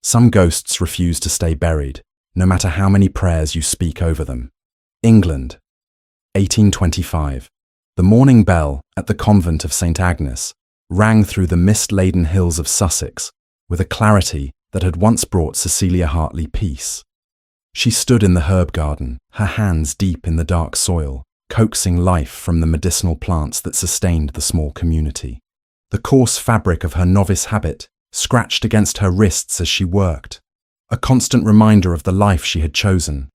Some ghosts refuse to stay buried, no matter how many prayers you speak over them. England, 1825. The morning bell at the Convent of St. Agnes rang through the mist-laden hills of Sussex with a clarity that had once brought Cecilia Hartley peace. She stood in the herb garden, her hands deep in the dark soil, coaxing life from the medicinal plants that sustained the small community. The coarse fabric of her novice habit scratched against her wrists as she worked, a constant reminder of the life she had chosen,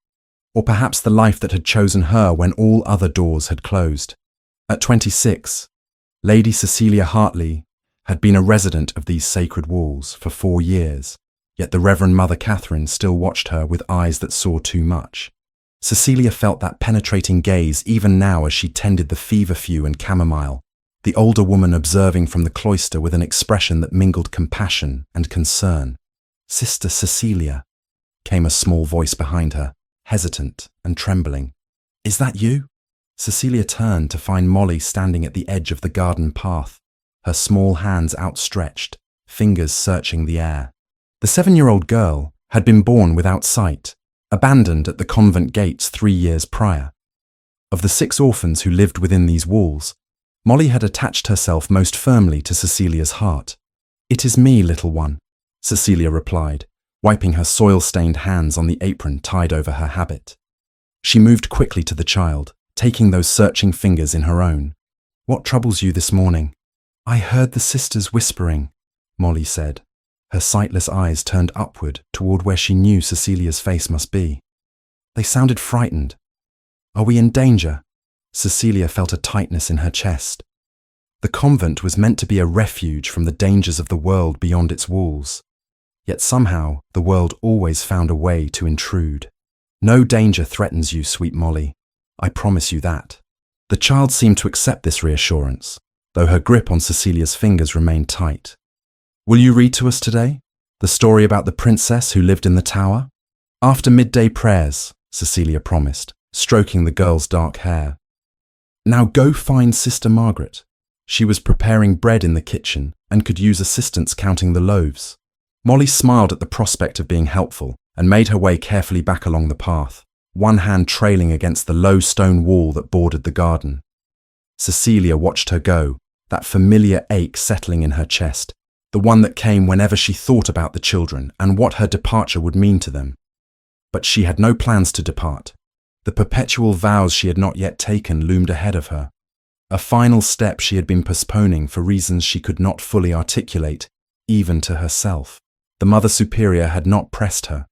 or perhaps the life that had chosen her when all other doors had closed. At 26, Lady Cecilia Hartley had been a resident of these sacred walls for 4 years, yet the Reverend Mother Catherine still watched her with eyes that saw too much. Cecilia felt that penetrating gaze even now as she tended the feverfew and chamomile, the older woman observing from the cloister with an expression that mingled compassion and concern. "Sister Cecilia," came a small voice behind her, hesitant and trembling. "Is that you?" Cecilia turned to find Molly standing at the edge of the garden path, her small hands outstretched, fingers searching the air. The 7-year-old girl had been born without sight, abandoned at the convent gates 3 years prior. Of the 6 orphans who lived within these walls, Molly had attached herself most firmly to Cecilia's heart. "It is me, little one," Cecilia replied, wiping her soil-stained hands on the apron tied over her habit. She moved quickly to the child, taking those searching fingers in her own. "What troubles you this morning?" "I heard the sisters whispering," Molly said, her sightless eyes turned upward toward where she knew Cecilia's face must be. "They sounded frightened. Are we in danger?" Cecilia felt a tightness in her chest. The convent was meant to be a refuge from the dangers of the world beyond its walls. Yet somehow the world always found a way to intrude. "No danger threatens you, sweet Molly. I promise you that." The child seemed to accept this reassurance, though her grip on Cecilia's fingers remained tight. "Will you read to us today? The story about the princess who lived in the tower?" "After midday prayers," Cecilia promised, stroking the girl's dark hair. "Now go find Sister Margaret." She was preparing bread in the kitchen and could use assistance counting the loaves. Molly smiled at the prospect of being helpful and made her way carefully back along the path, one hand trailing against the low stone wall that bordered the garden. Cecilia watched her go, that familiar ache settling in her chest, the one that came whenever she thought about the children and what her departure would mean to them. But she had no plans to depart. The perpetual vows she had not yet taken loomed ahead of her, a final step she had been postponing for reasons she could not fully articulate, even to herself. The Mother Superior had not pressed her,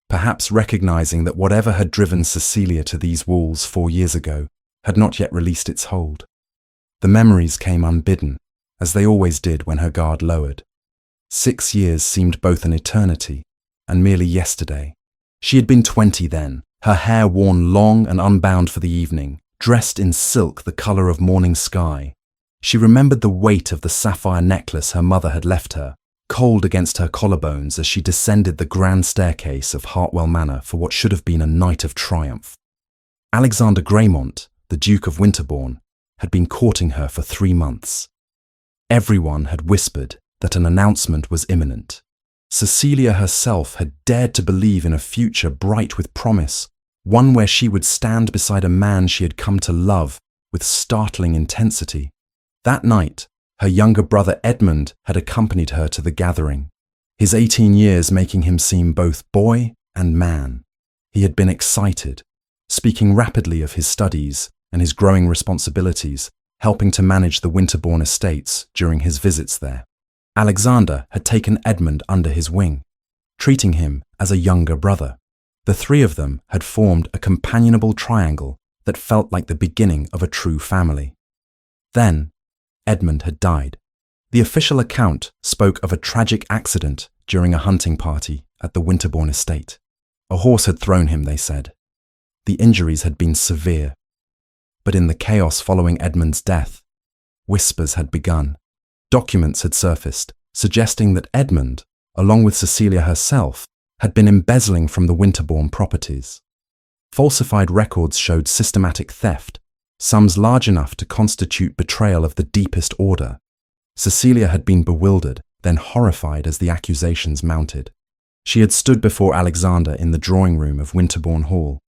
perhaps recognizing that whatever had driven Cecilia to these walls 4 years ago had not yet released its hold. The memories came unbidden, as they always did when her guard lowered. 6 years seemed both an eternity and merely yesterday. She had been 20 then, her hair worn long and unbound for the evening, dressed in silk the colour of morning sky. She remembered the weight of the sapphire necklace her mother had left her, cold against her collarbones as she descended the grand staircase of Hartwell Manor for what should have been a night of triumph. Alexander Greymont, the Duke of Winterbourne, had been courting her for 3 months. Everyone had whispered that an announcement was imminent. Cecilia herself had dared to believe in a future bright with promise, one where she would stand beside a man she had come to love with startling intensity. That night, her younger brother Edmund had accompanied her to the gathering, his 18 years making him seem both boy and man. He had been excited, speaking rapidly of his studies and his growing responsibilities, helping to manage the Winterbourne estates during his visits there. Alexander had taken Edmund under his wing, treating him as a younger brother. The 3 of them had formed a companionable triangle that felt like the beginning of a true family. Then, Edmund had died. The official account spoke of a tragic accident during a hunting party at the Winterbourne estate. A horse had thrown him, they said. The injuries had been severe. But in the chaos following Edmund's death, whispers had begun. Documents had surfaced, suggesting that Edmund, along with Cecilia herself, had been embezzling from the Winterbourne properties. Falsified records showed systematic theft, sums large enough to constitute betrayal of the deepest order. Cecilia had been bewildered, then horrified as the accusations mounted. She had stood before Alexander in the drawing room of Winterbourne Hall,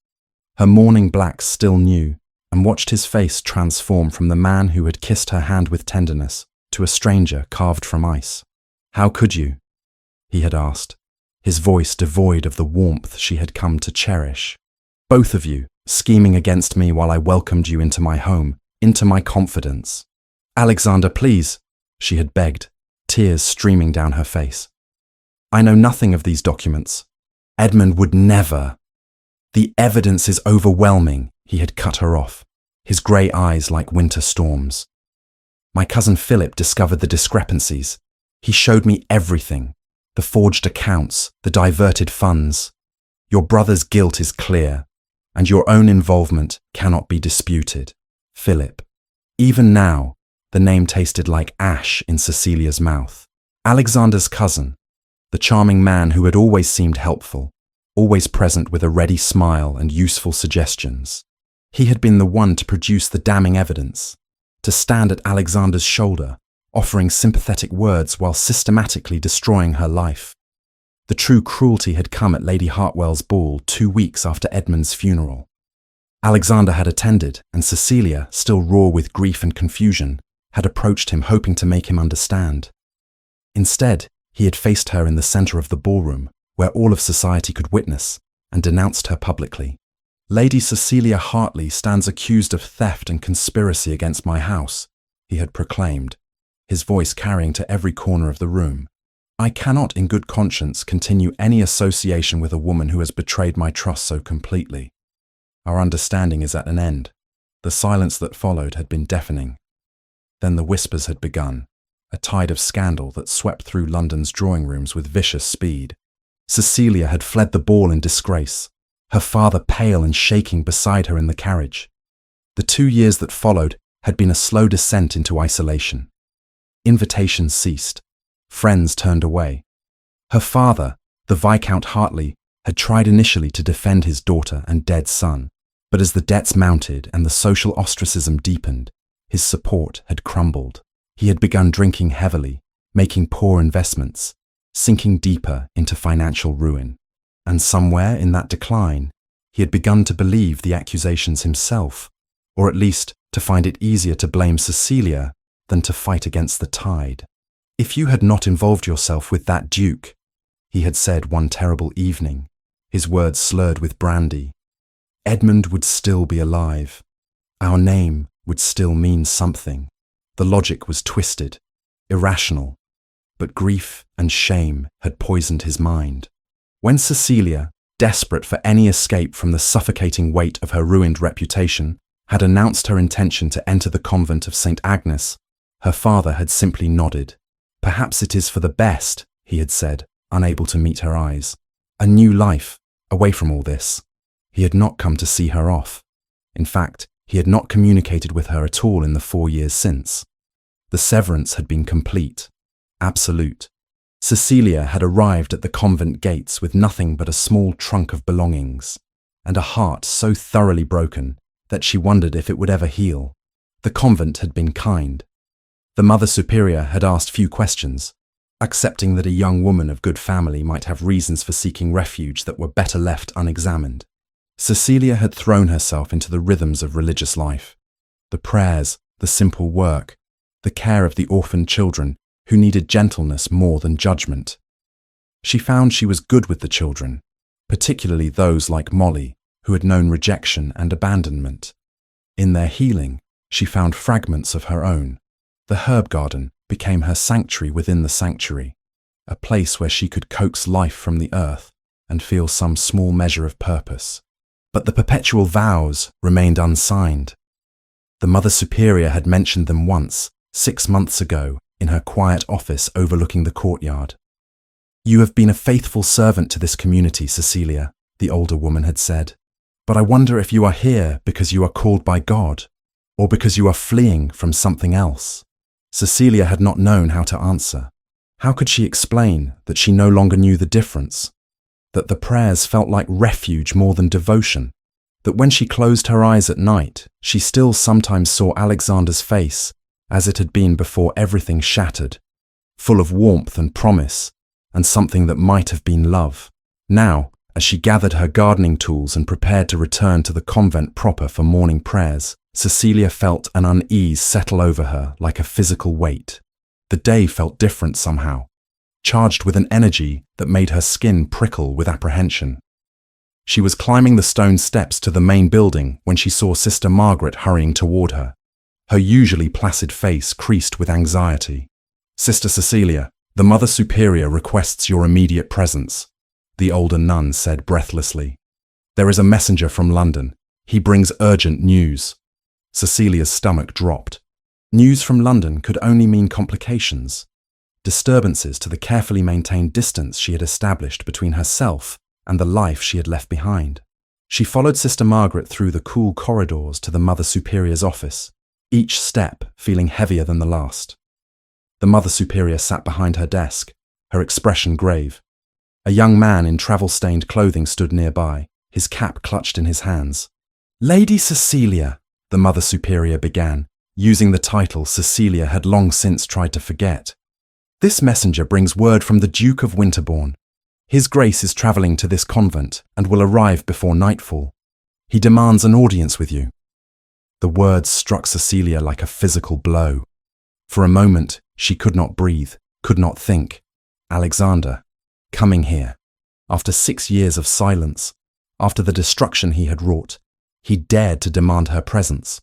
her mourning blacks still new, and watched his face transform from the man who had kissed her hand with tenderness to a stranger carved from ice. "How could you?" he had asked, his voice devoid of the warmth she had come to cherish. "Both of you, scheming against me while I welcomed you into my home, into my confidence." "Alexander, please," she had begged, tears streaming down her face. "I know nothing of these documents. Edmund would never." "The evidence is overwhelming," he had cut her off, his grey eyes like winter storms. "My cousin Philip discovered the discrepancies. He showed me everything, the forged accounts, the diverted funds. Your brother's guilt is clear, and your own involvement cannot be disputed. Philip." Even now, the name tasted like ash in Cecilia's mouth. Alexander's cousin, the charming man who had always seemed helpful, always present with a ready smile and useful suggestions. He had been the one to produce the damning evidence, to stand at Alexander's shoulder, offering sympathetic words while systematically destroying her life. The true cruelty had come at Lady Hartwell's ball 2 weeks after Edmund's funeral. Alexander had attended, and Cecilia, still raw with grief and confusion, had approached him hoping to make him understand. Instead, he had faced her in the centre of the ballroom, where all of society could witness, and denounced her publicly. "Lady Cecilia Hartley stands accused of theft and conspiracy against my house," he had proclaimed, his voice carrying to every corner of the room. "I cannot in good conscience continue any association with a woman who has betrayed my trust so completely. Our understanding is at an end." The silence that followed had been deafening. Then the whispers had begun, a tide of scandal that swept through London's drawing rooms with vicious speed. Cecilia had fled the ball in disgrace, her father pale and shaking beside her in the carriage. The 2 years that followed had been a slow descent into isolation. Invitations ceased. Friends turned away. Her father, the Viscount Hartley, had tried initially to defend his daughter and dead son, but as the debts mounted and the social ostracism deepened, his support had crumbled. He had begun drinking heavily, making poor investments, sinking deeper into financial ruin. And somewhere in that decline, he had begun to believe the accusations himself, or at least to find it easier to blame Cecilia than to fight against the tide. "If you had not involved yourself with that duke," he had said one terrible evening, his words slurred with brandy, "Edmund would still be alive. Our name would still mean something." The logic was twisted, irrational, but grief and shame had poisoned his mind. When Cecilia, desperate for any escape from the suffocating weight of her ruined reputation, had announced her intention to enter the convent of St. Agnes, her father had simply nodded. "Perhaps it is for the best," he had said, unable to meet her eyes. "A new life, away from all this." He had not come to see her off. In fact, he had not communicated with her at all in the 4 years since. The severance had been complete, absolute. Cecilia had arrived at the convent gates with nothing but a small trunk of belongings, and a heart so thoroughly broken that she wondered if it would ever heal. The convent had been kind. The Mother Superior had asked few questions, accepting that a young woman of good family might have reasons for seeking refuge that were better left unexamined. Cecilia had thrown herself into the rhythms of religious life. The prayers, the simple work, the care of the orphaned children who needed gentleness more than judgment. She found she was good with the children, particularly those like Molly, who had known rejection and abandonment. In their healing, she found fragments of her own. The herb garden became her sanctuary within the sanctuary, a place where she could coax life from the earth and feel some small measure of purpose. But the perpetual vows remained unsigned. The Mother Superior had mentioned them once, 6 months ago, in her quiet office overlooking the courtyard. "You have been a faithful servant to this community, Cecilia," the older woman had said. "But I wonder if you are here because you are called by God, or because you are fleeing from something else." Cecilia had not known how to answer. How could she explain that she no longer knew the difference? That the prayers felt like refuge more than devotion? That when she closed her eyes at night, she still sometimes saw Alexander's face as it had been before everything shattered, full of warmth and promise, and something that might have been love. Now, as she gathered her gardening tools and prepared to return to the convent proper for morning prayers, Cecilia felt an unease settle over her like a physical weight. The day felt different somehow, charged with an energy that made her skin prickle with apprehension. She was climbing the stone steps to the main building when she saw Sister Margaret hurrying toward her. Her usually placid face creased with anxiety. "Sister Cecilia, the Mother Superior requests your immediate presence," the older nun said breathlessly. "There is a messenger from London. He brings urgent news." Cecilia's stomach dropped. News from London could only mean complications, disturbances to the carefully maintained distance she had established between herself and the life she had left behind. She followed Sister Margaret through the cool corridors to the Mother Superior's office, each step feeling heavier than the last. The Mother Superior sat behind her desk, her expression grave. A young man in travel-stained clothing stood nearby, his cap clutched in his hands. "Lady Cecilia," the Mother Superior began, using the title Cecilia had long since tried to forget. "This messenger brings word from the Duke of Winterbourne. His Grace is travelling to this convent and will arrive before nightfall. He demands an audience with you." The words struck Cecilia like a physical blow. For a moment, she could not breathe, could not think. Alexander, coming here. After 6 years of silence, after the destruction he had wrought, he dared to demand her presence.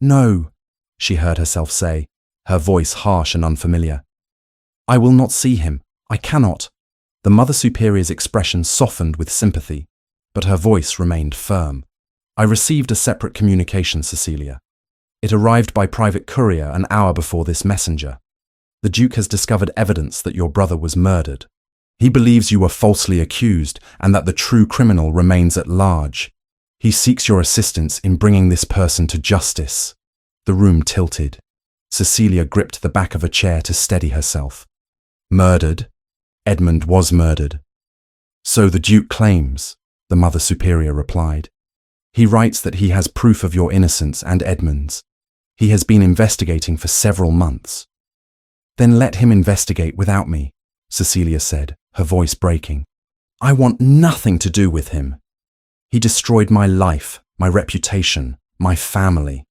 "No," she heard herself say, her voice harsh and unfamiliar. "I will not see him. I cannot." The Mother Superior's expression softened with sympathy, but her voice remained firm. "I received a separate communication, Cecilia. It arrived by private courier an hour before this messenger. The Duke has discovered evidence that your brother was murdered. He believes you were falsely accused and that the true criminal remains at large. He seeks your assistance in bringing this person to justice." The room tilted. Cecilia gripped the back of a chair to steady herself. "Murdered? Edmund was murdered." "So the Duke claims," the Mother Superior replied. "He writes that he has proof of your innocence and Edmund's. He has been investigating for several months." "Then let him investigate without me," Cecilia said, her voice breaking. "I want nothing to do with him. He destroyed my life, my reputation, my family.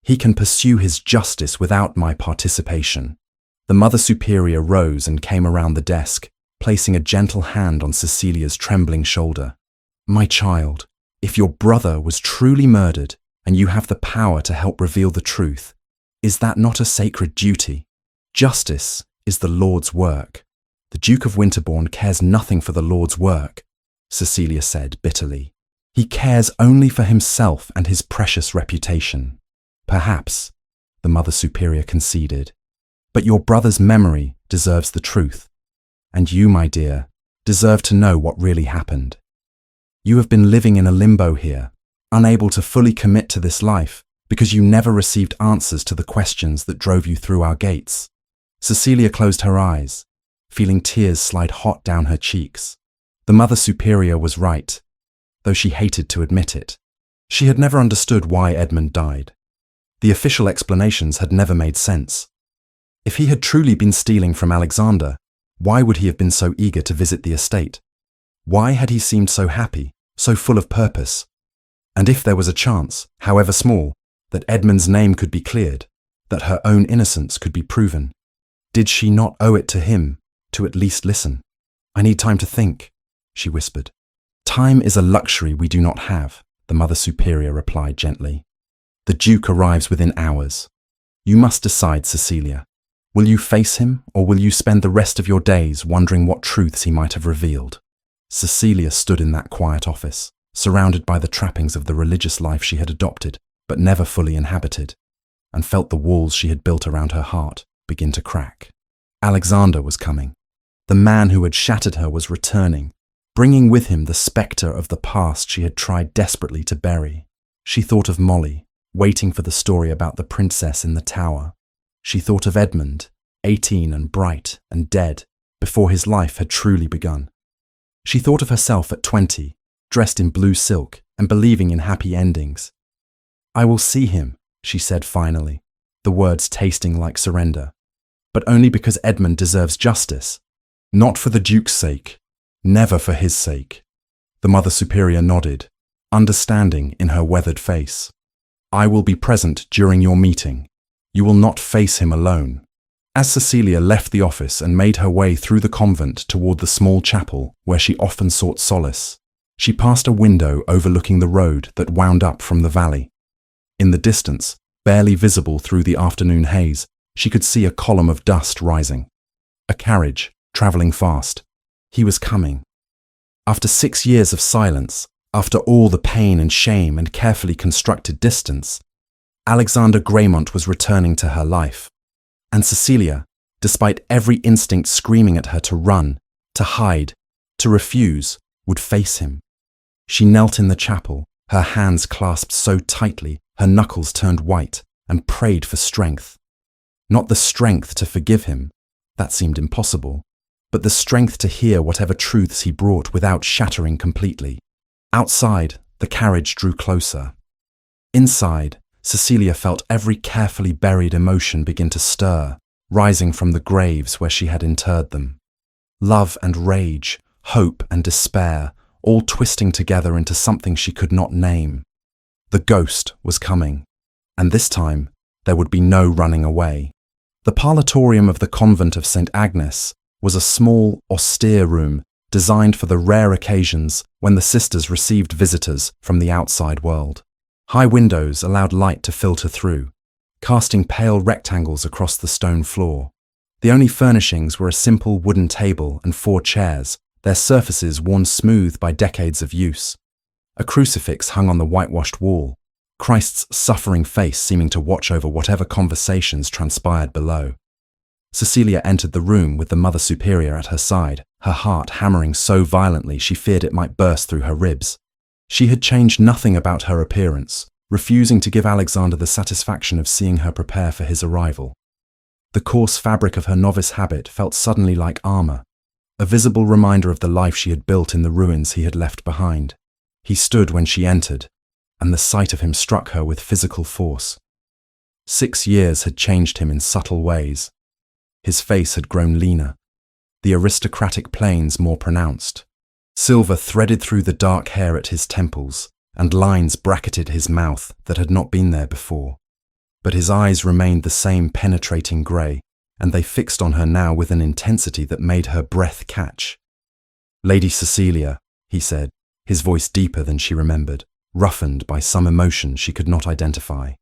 He can pursue his justice without my participation." The Mother Superior rose and came around the desk, placing a gentle hand on Cecilia's trembling shoulder. "My child, if your brother was truly murdered and you have the power to help reveal the truth, is that not a sacred duty? Justice is the Lord's work. The Duke of Winterbourne cares nothing for the Lord's work," Cecilia said bitterly. "He cares only for himself and his precious reputation." "Perhaps," the Mother Superior conceded, "but your brother's memory deserves the truth. And you, my dear, deserve to know what really happened. You have been living in a limbo here, unable to fully commit to this life because you never received answers to the questions that drove you through our gates." Cecilia closed her eyes, feeling tears slide hot down her cheeks. The Mother Superior was right, though she hated to admit it. She had never understood why Edmund died. The official explanations had never made sense. If he had truly been stealing from Alexander, why would he have been so eager to visit the estate? Why had he seemed so happy, so full of purpose? And if there was a chance, however small, that Edmund's name could be cleared, that her own innocence could be proven, did she not owe it to him to at least listen? "I need time to think," she whispered. "Time is a luxury we do not have," the Mother Superior replied gently. "The Duke arrives within hours. You must decide, Cecilia. Will you face him, or will you spend the rest of your days wondering what truths he might have revealed?" Cecilia stood in that quiet office, surrounded by the trappings of the religious life she had adopted but never fully inhabited, and felt the walls she had built around her heart begin to crack. Alexander was coming. The man who had shattered her was returning, bringing with him the spectre of the past she had tried desperately to bury. She thought of Molly, waiting for the story about the princess in the tower. She thought of Edmund, 18 and bright and dead, before his life had truly begun. She thought of herself at 20, dressed in blue silk and believing in happy endings. "I will see him," she said finally, the words tasting like surrender. "But only because Edmund deserves justice. Not for the Duke's sake, never for his sake. The Mother Superior nodded, understanding in her weathered face. I will be present during your meeting. You will not face him alone. As Cecilia left the office and made her way through the convent toward the small chapel where she often sought solace, she passed a window overlooking the road that wound up from the valley. In the distance, barely visible through the afternoon haze, she could see a column of dust rising. A carriage, travelling fast. He was coming. After 6 years of silence, after all the pain and shame and carefully constructed distance, Alexander Greymont was returning to her life. And Cecilia, despite every instinct screaming at her to run, to hide, to refuse, would face him. She knelt in the chapel, her hands clasped so tightly, her knuckles turned white, and prayed for strength. Not the strength to forgive him, that seemed impossible, but the strength to hear whatever truths he brought without shattering completely. Outside, the carriage drew closer. Inside, Cecilia felt every carefully buried emotion begin to stir, rising from the graves where she had interred them. Love and rage, hope and despair, all twisting together into something she could not name. The ghost was coming, and this time there would be no running away. The parlatorium of the Convent of St. Agnes was a small, austere room designed for the rare occasions when the sisters received visitors from the outside world. High windows allowed light to filter through, casting pale rectangles across the stone floor. The only furnishings were a simple wooden table and 4 chairs, their surfaces worn smooth by decades of use. A crucifix hung on the whitewashed wall, Christ's suffering face seeming to watch over whatever conversations transpired below. Cecilia entered the room with the Mother Superior at her side, her heart hammering so violently she feared it might burst through her ribs. She had changed nothing about her appearance, refusing to give Alexander the satisfaction of seeing her prepare for his arrival. The coarse fabric of her novice habit felt suddenly like armor, a visible reminder of the life she had built in the ruins he had left behind. He stood when she entered, and the sight of him struck her with physical force. 6 years had changed him in subtle ways. His face had grown leaner, the aristocratic planes more pronounced. Silver threaded through the dark hair at his temples, and lines bracketed his mouth that had not been there before. But his eyes remained the same penetrating grey, and they fixed on her now with an intensity that made her breath catch. "Lady Cecilia," he said, his voice deeper than she remembered, roughened by some emotion she could not identify.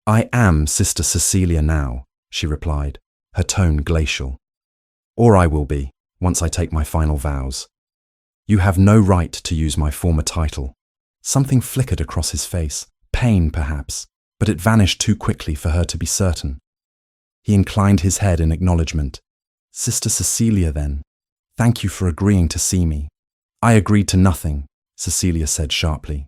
"I am Sister Cecilia now," she replied, her tone glacial. "Or I will be, once I take my final vows. You have no right to use my former title." Something flickered across his face, pain perhaps, but it vanished too quickly for her to be certain. He inclined his head in acknowledgement. "Sister Cecilia, then. Thank you for agreeing to see me." "I agreed to nothing," Cecilia said sharply.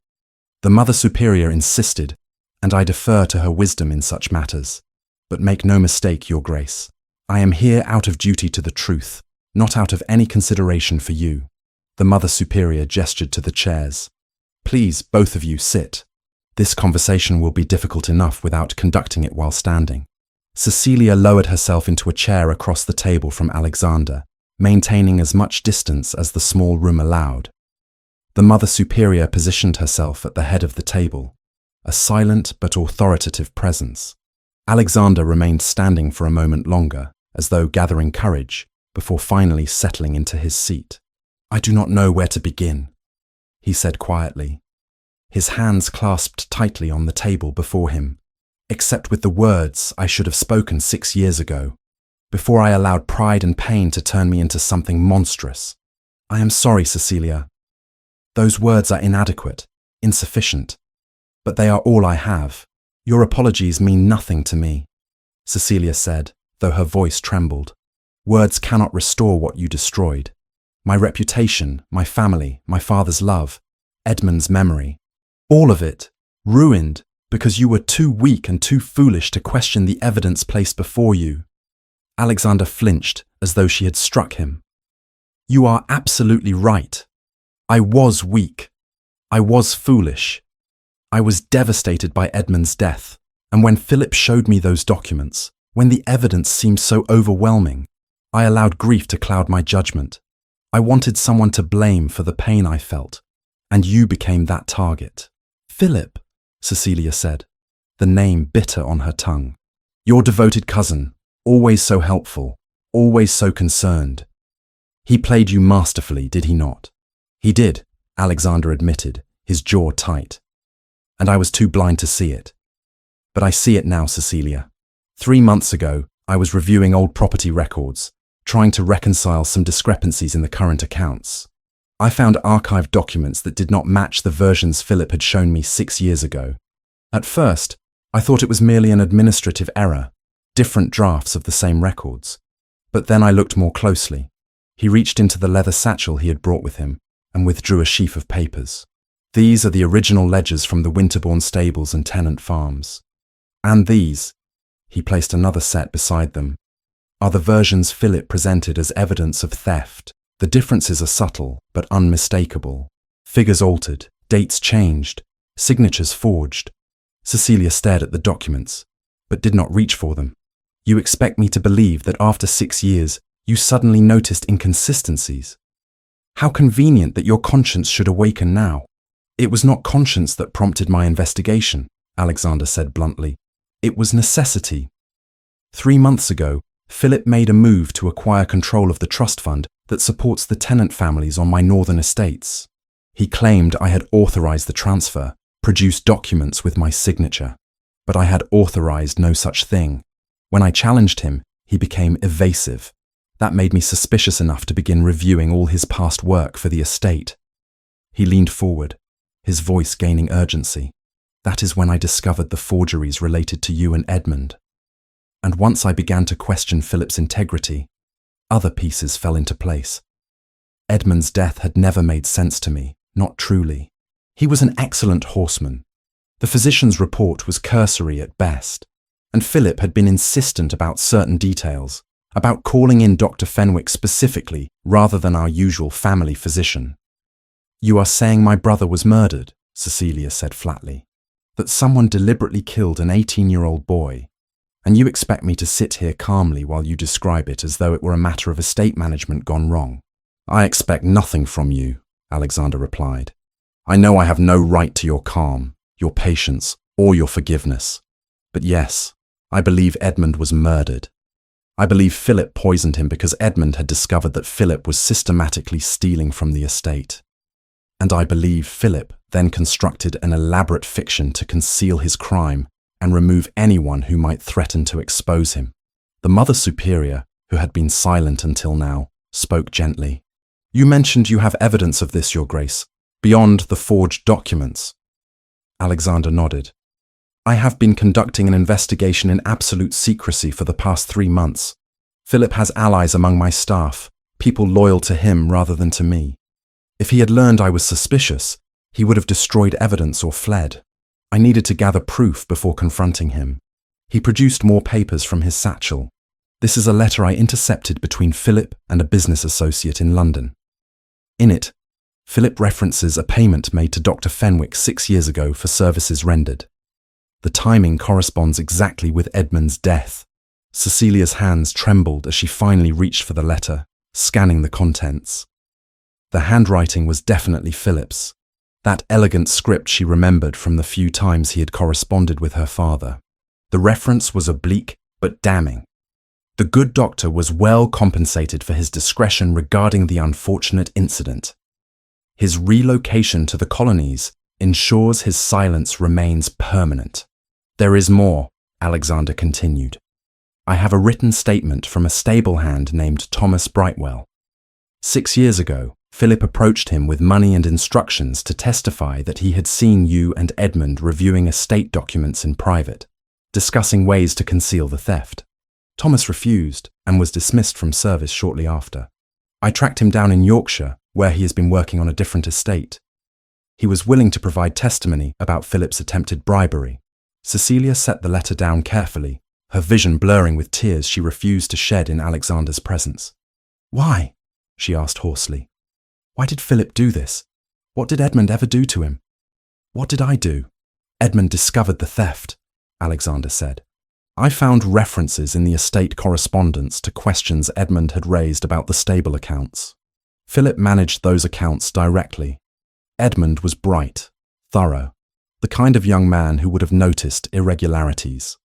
"The Mother Superior insisted, and I defer to her wisdom in such matters. But make no mistake, Your Grace. I am here out of duty to the truth, not out of any consideration for you." The Mother Superior gestured to the chairs. "Please, both of you, sit. This conversation will be difficult enough without conducting it while standing." Cecilia lowered herself into a chair across the table from Alexander, maintaining as much distance as the small room allowed. The Mother Superior positioned herself at the head of the table, a silent but authoritative presence. Alexander remained standing for a moment longer, as though gathering courage, before finally settling into his seat. "I do not know where to begin," he said quietly, his hands clasped tightly on the table before him, "except with the words I should have spoken 6 years ago, before I allowed pride and pain to turn me into something monstrous. I am sorry, Cecilia. Those words are inadequate, insufficient, but they are all I have. Your apologies mean nothing to me," Cecilia said, though her voice trembled. "Words cannot restore what you destroyed. My reputation, my family, my father's love, Edmund's memory, all of it, ruined because you were too weak and too foolish to question the evidence placed before you." Alexander flinched as though she had struck him. "You are absolutely right. I was weak. I was foolish. I was devastated by Edmund's death, and when Philip showed me those documents, when the evidence seemed so overwhelming, I allowed grief to cloud my judgment. I wanted someone to blame for the pain I felt, and you became that target. Philip, Cecilia said, the name bitter on her tongue. Your devoted cousin, always so helpful, always so concerned. He played you masterfully, did he not? He did, Alexander admitted, his jaw tight. And I was too blind to see it. But I see it now, Cecilia. 3 months ago, I was reviewing old property records, trying to reconcile some discrepancies in the current accounts. I found archived documents that did not match the versions Philip had shown me 6 years ago. At first, I thought it was merely an administrative error, different drafts of the same records. But then I looked more closely. He reached into the leather satchel he had brought with him and withdrew a sheaf of papers. These are the original ledgers from the Winterbourne stables and tenant farms. And these, he placed another set beside them, are the versions Philip presented as evidence of theft. The differences are subtle but unmistakable. Figures altered, dates changed, signatures forged. Cecilia stared at the documents, but did not reach for them. You expect me to believe that after 6 years, you suddenly noticed inconsistencies? How convenient that your conscience should awaken now. It was not conscience that prompted my investigation, Alexander said bluntly. It was necessity. 3 months ago, Philip made a move to acquire control of the trust fund that supports the tenant families on my northern estates. He claimed I had authorized the transfer, produced documents with my signature. But I had authorized no such thing. When I challenged him, he became evasive. That made me suspicious enough to begin reviewing all his past work for the estate. He leaned forward, his voice gaining urgency. That is when I discovered the forgeries related to you and Edmund. And once I began to question Philip's integrity, other pieces fell into place. Edmund's death had never made sense to me, not truly. He was an excellent horseman. The physician's report was cursory at best, and Philip had been insistent about certain details, about calling in Dr. Fenwick specifically rather than our usual family physician. You are saying my brother was murdered, Cecilia said flatly, that someone deliberately killed an 18-year-old boy, and you expect me to sit here calmly while you describe it as though it were a matter of estate management gone wrong. I expect nothing from you, Alexander replied. I know I have no right to your calm, your patience, or your forgiveness. But yes, I believe Edmund was murdered. I believe Philip poisoned him because Edmund had discovered that Philip was systematically stealing from the estate. And I believe Philip then constructed an elaborate fiction to conceal his crime and remove anyone who might threaten to expose him. The Mother Superior, who had been silent until now, spoke gently. You mentioned you have evidence of this, Your Grace, beyond the forged documents. Alexander nodded. I have been conducting an investigation in absolute secrecy for the past 3 months. Philip has allies among my staff, people loyal to him rather than to me. If he had learned I was suspicious, he would have destroyed evidence or fled. I needed to gather proof before confronting him. He produced more papers from his satchel. This is a letter I intercepted between Philip and a business associate in London. In it, Philip references a payment made to Dr. Fenwick 6 years ago for services rendered. The timing corresponds exactly with Edmund's death. Cecilia's hands trembled as she finally reached for the letter, scanning the contents. The handwriting was definitely Philip's, that elegant script she remembered from the few times he had corresponded with her father. The reference was oblique but damning. The good doctor was well compensated for his discretion regarding the unfortunate incident. His relocation to the colonies ensures his silence remains permanent. There is more, Alexander continued. I have a written statement from a stable hand named Thomas Brightwell. 6 years ago, Philip approached him with money and instructions to testify that he had seen you and Edmund reviewing estate documents in private, discussing ways to conceal the theft. Thomas refused and was dismissed from service shortly after. I tracked him down in Yorkshire, where he has been working on a different estate. He was willing to provide testimony about Philip's attempted bribery. Cecilia set the letter down carefully, her vision blurring with tears she refused to shed in Alexander's presence. Why? She asked hoarsely. Why did Philip do this? What did Edmund ever do to him? What did I do? Edmund discovered the theft, Alexander said. I found references in the estate correspondence to questions Edmund had raised about the stable accounts. Philip managed those accounts directly. Edmund was bright, thorough, the kind of young man who would have noticed irregularities.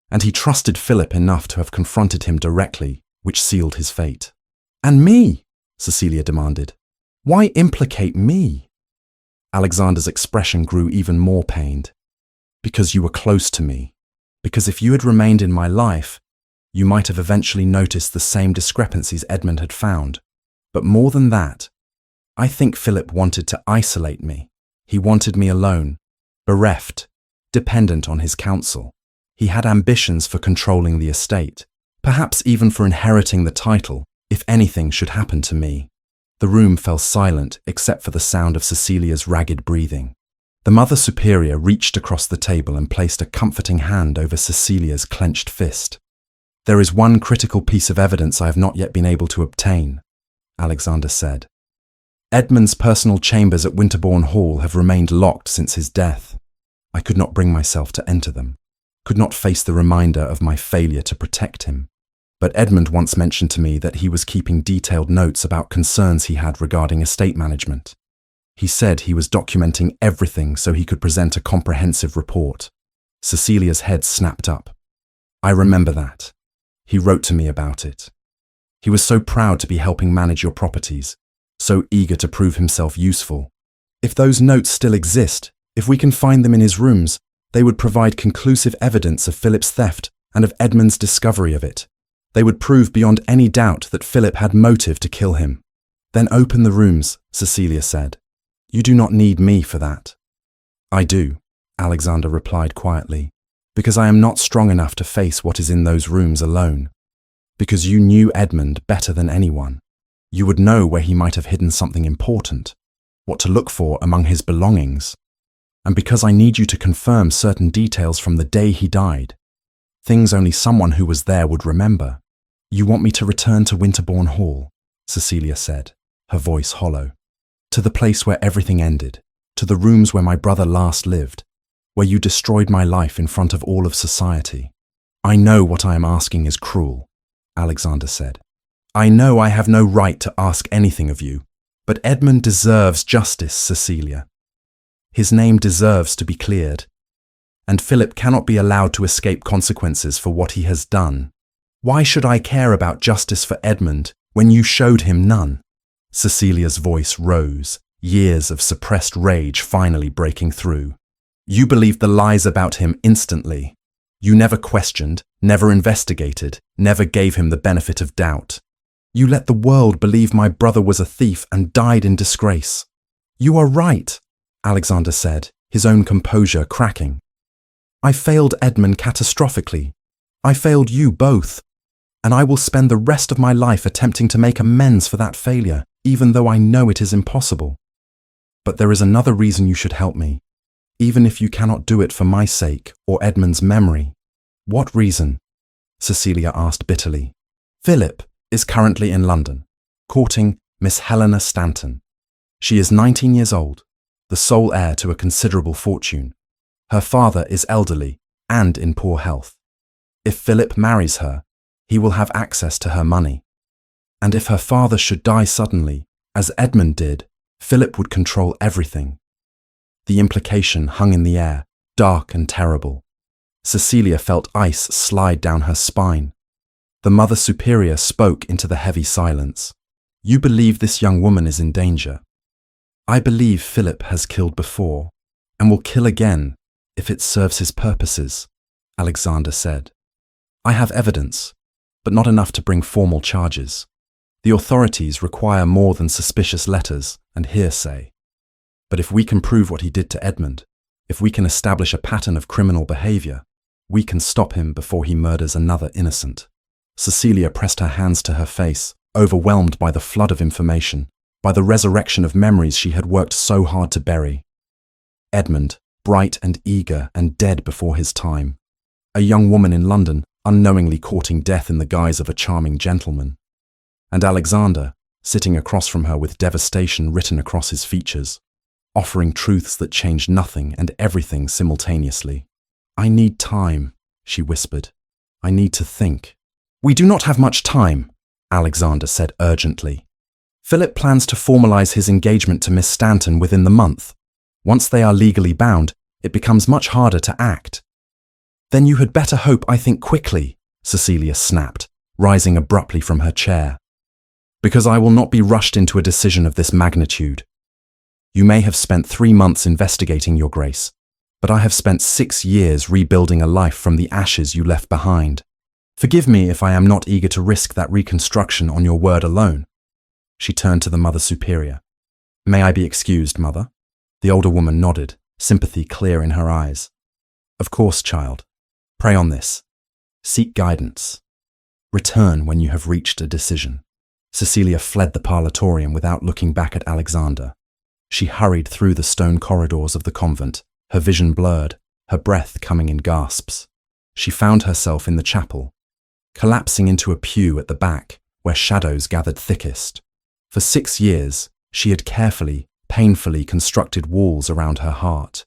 And he trusted Philip enough to have confronted him directly, which sealed his fate. "And me?" Cecilia demanded. "Why implicate me?" Alexander's expression grew even more pained. "Because you were close to me. Because if you had remained in my life, you might have eventually noticed the same discrepancies Edmund had found. But more than that, I think Philip wanted to isolate me. He wanted me alone, bereft, dependent on his counsel. He had ambitions for controlling the estate, perhaps even for inheriting the title, if anything should happen to me." The room fell silent except for the sound of Cecilia's ragged breathing. The Mother Superior reached across the table and placed a comforting hand over Cecilia's clenched fist. "There is one critical piece of evidence I have not yet been able to obtain," Alexander said. "Edmund's personal chambers at Winterbourne Hall have remained locked since his death. I could not bring myself to enter them, could not face the reminder of my failure to protect him. But Edmund once mentioned to me that he was keeping detailed notes about concerns he had regarding estate management. He said he was documenting everything so he could present a comprehensive report." Cecilia's head snapped up. "I remember that. He wrote to me about it. He was so proud to be helping manage your properties, so eager to prove himself useful. If those notes still exist, if we can find them in his rooms, they would provide conclusive evidence of Philip's theft and of Edmund's discovery of it. They would prove beyond any doubt that Philip had motive to kill him." "Then open the rooms," Cecilia said. "You do not need me for that." "I do," Alexander replied quietly, "because I am not strong enough to face what is in those rooms alone. Because you knew Edmund better than anyone. You would know where he might have hidden something important, what to look for among his belongings. And because I need you to confirm certain details from the day he died, things only someone who was there would remember. You want me to return to Winterbourne Hall," Cecilia said, her voice hollow. "To the place where everything ended, to the rooms where my brother last lived, where you destroyed my life in front of all of society." "I know what I am asking is cruel," Alexander said. "I know I have no right to ask anything of you, but Edmund deserves justice, Cecilia. His name deserves to be cleared, and Philip cannot be allowed to escape consequences for what he has done. Why should I care about justice for Edmund when you showed him none?" Cecilia's voice rose, years of suppressed rage finally breaking through. "You believed the lies about him instantly. You never questioned, never investigated, never gave him the benefit of doubt. You let the world believe my brother was a thief and died in disgrace." "You are right," Alexander said, his own composure cracking. "I failed Edmund catastrophically. I failed you both. And I will spend the rest of my life attempting to make amends for that failure, even though I know it is impossible. But there is another reason you should help me, even if you cannot do it for my sake or Edmund's memory." "What reason?" Cecilia asked bitterly. "Philip is currently in London, courting Miss Helena Stanton. She is 19 years old, the sole heir to a considerable fortune. Her father is elderly and in poor health. If Philip marries her, he will have access to her money. And if her father should die suddenly, as Edmund did, Philip would control everything." The implication hung in the air, dark and terrible. Cecilia felt ice slide down her spine. The Mother Superior spoke into the heavy silence. "You believe this young woman is in danger. I believe Philip has killed before, and will kill again if it serves his purposes," Alexander said. "I have evidence, but not enough to bring formal charges. The authorities require more than suspicious letters and hearsay. But if we can prove what he did to Edmund, if we can establish a pattern of criminal behavior, we can stop him before he murders another innocent." Cecilia pressed her hands to her face, overwhelmed by the flood of information, by the resurrection of memories she had worked so hard to bury. Edmund, bright and eager and dead before his time. A young woman in London, unknowingly courting death in the guise of a charming gentleman. And Alexander, sitting across from her with devastation written across his features, offering truths that changed nothing and everything simultaneously. "I need time," she whispered. I need to think. We do not have much time, Alexander said urgently. Philip plans to formalize his engagement to Miss Stanton within the month. Once they are legally bound, it becomes much harder to act. Then you had better hope I think quickly, Cecilia snapped, rising abruptly from her chair. Because I will not be rushed into a decision of this magnitude. You may have spent 3 months investigating, Your Grace, but I have spent 6 years rebuilding a life from the ashes you left behind. Forgive me if I am not eager to risk that reconstruction on your word alone. She turned to the Mother Superior. May I be excused, Mother? The older woman nodded, sympathy clear in her eyes. Of course, child. Pray on this. Seek guidance. Return when you have reached a decision. Cecilia fled the parlatorium without looking back at Alexander. She hurried through the stone corridors of the convent, her vision blurred, her breath coming in gasps. She found herself in the chapel, collapsing into a pew at the back, where shadows gathered thickest. For 6 years, she had carefully, painfully constructed walls around her heart.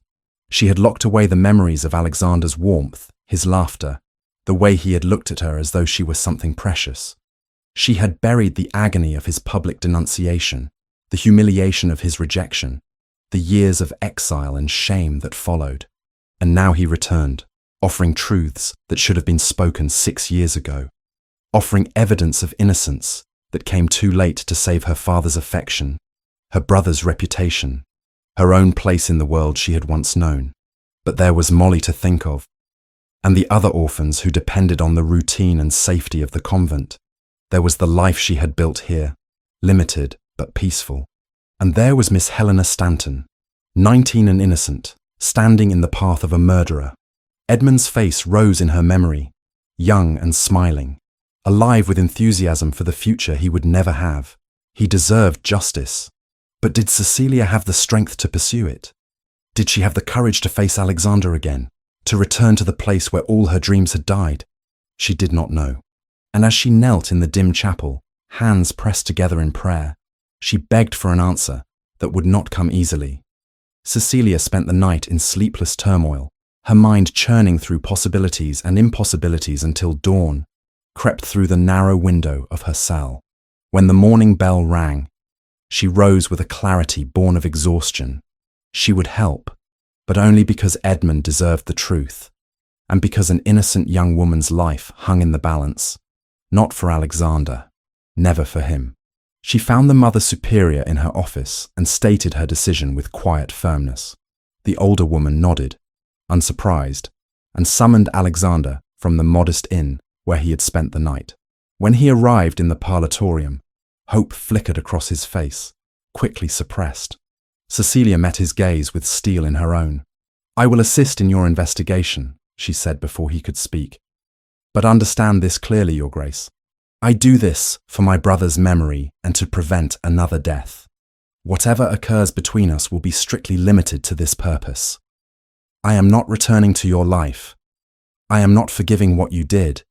She had locked away the memories of Alexander's warmth, his laughter, the way he had looked at her as though she was something precious. She had buried the agony of his public denunciation, the humiliation of his rejection, the years of exile and shame that followed. And now he returned, offering truths that should have been spoken 6 years ago, offering evidence of innocence that came too late to save her father's affection, her brother's reputation, her own place in the world she had once known. But there was Molly to think of, and the other orphans who depended on the routine and safety of the convent. There was the life she had built here, limited but peaceful. And there was Miss Helena Stanton, 19 and innocent, standing in the path of a murderer. Edmund's face rose in her memory, young and smiling, alive with enthusiasm for the future he would never have. He deserved justice. But did Cecilia have the strength to pursue it? Did she have the courage to face Alexander again, to return to the place where all her dreams had died? She did not know. And as she knelt in the dim chapel, hands pressed together in prayer, she begged for an answer that would not come easily. Cecilia spent the night in sleepless turmoil, her mind churning through possibilities and impossibilities until dawn crept through the narrow window of her cell. When the morning bell rang, she rose with a clarity born of exhaustion. She would help, but only because Edmund deserved the truth, and because an innocent young woman's life hung in the balance. Not for Alexander, never for him. She found the Mother Superior in her office and stated her decision with quiet firmness. The older woman nodded, unsurprised, and summoned Alexander from the modest inn where he had spent the night. When he arrived in the parlatorium, hope flickered across his face, quickly suppressed. Cecilia met his gaze with steel in her own. I will assist in your investigation, she said before he could speak. But understand this clearly, Your Grace. I do this for my brother's memory and to prevent another death. Whatever occurs between us will be strictly limited to this purpose. I am not returning to your life. I am not forgiving what you did.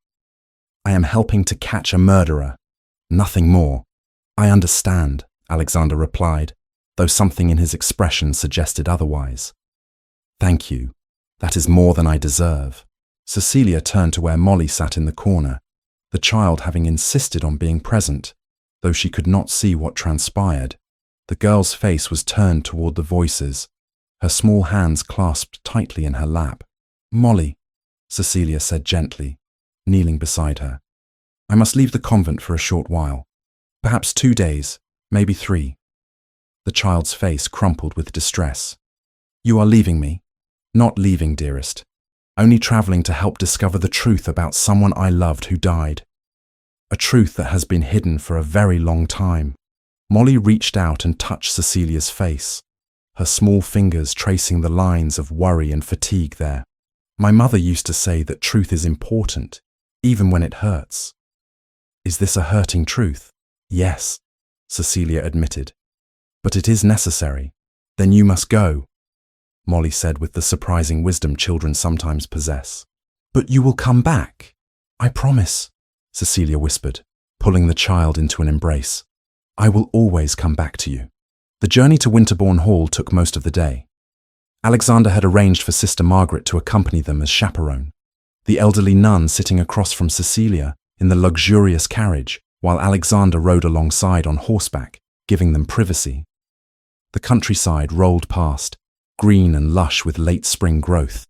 I am helping to catch a murderer. Nothing more. I understand, Alexander replied, though something in his expression suggested otherwise. Thank you. That is more than I deserve. Cecilia turned to where Molly sat in the corner, the child having insisted on being present, though she could not see what transpired. The girl's face was turned toward the voices, her small hands clasped tightly in her lap. Molly, Cecilia said gently, kneeling beside her. I must leave the convent for a short while. Perhaps 2 days, maybe 3. The child's face crumpled with distress. You are leaving me? Not leaving, dearest. Only traveling to help discover the truth about someone I loved who died. A truth that has been hidden for a very long time. Molly reached out and touched Cecilia's face, her small fingers tracing the lines of worry and fatigue there. My mother used to say that truth is important, even when it hurts. Is this a hurting truth? Yes, Cecilia admitted. But it is necessary. Then you must go, Molly said with the surprising wisdom children sometimes possess. But you will come back. I promise, Cecilia whispered, pulling the child into an embrace. I will always come back to you. The journey to Winterbourne Hall took most of the day. Alexander had arranged for Sister Margaret to accompany them as chaperone. the elderly nun sitting across from Cecilia in the luxurious carriage, while Alexander rode alongside on horseback, giving them privacy. The countryside rolled past, green and lush with late spring growth.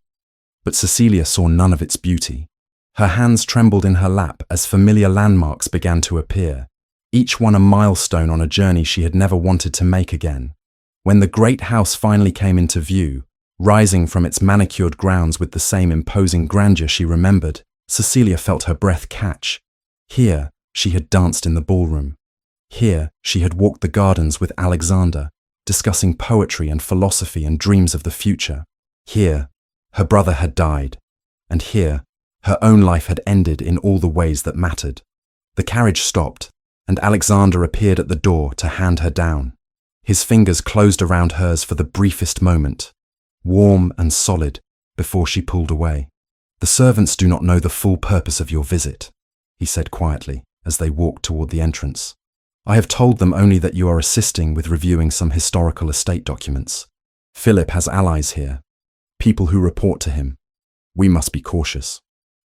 But Cecilia saw none of its beauty. Her hands trembled in her lap as familiar landmarks began to appear, each one a milestone on a journey she had never wanted to make again. When the great house finally came into view, rising from its manicured grounds with the same imposing grandeur she remembered, Cecilia felt her breath catch. Here, she had danced in the ballroom. Here, she had walked the gardens with Alexander, discussing poetry and philosophy and dreams of the future. Here, her brother had died, and here, her own life had ended in all the ways that mattered. The carriage stopped, and Alexander appeared at the door to hand her down. His fingers closed around hers for the briefest moment, warm and solid, before she pulled away. "The servants do not know the full purpose of your visit," he said quietly as they walked toward the entrance. "I have told them only that you are assisting with reviewing some historical estate documents. Philip has allies here, people who report to him. We must be cautious."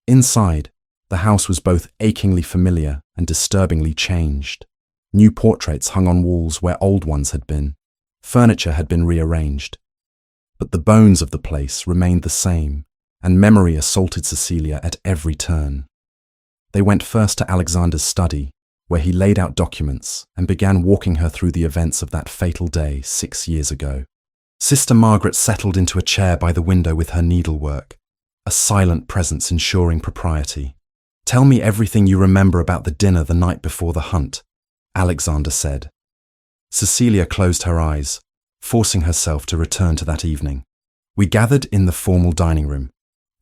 Inside, the house was both achingly familiar and disturbingly changed. New portraits hung on walls where old ones had been. Furniture had been rearranged. But the bones of the place remained the same, and memory assaulted Cecilia at every turn. They went first to Alexander's study, where he laid out documents and began walking her through the events of that fatal day 6 years ago. Sister Margaret settled into a chair by the window with her needlework, a silent presence ensuring propriety. "Tell me everything you remember about the dinner the night before the hunt," Alexander said. Cecilia closed her eyes, forcing herself to return to that evening. "We gathered in the formal dining room.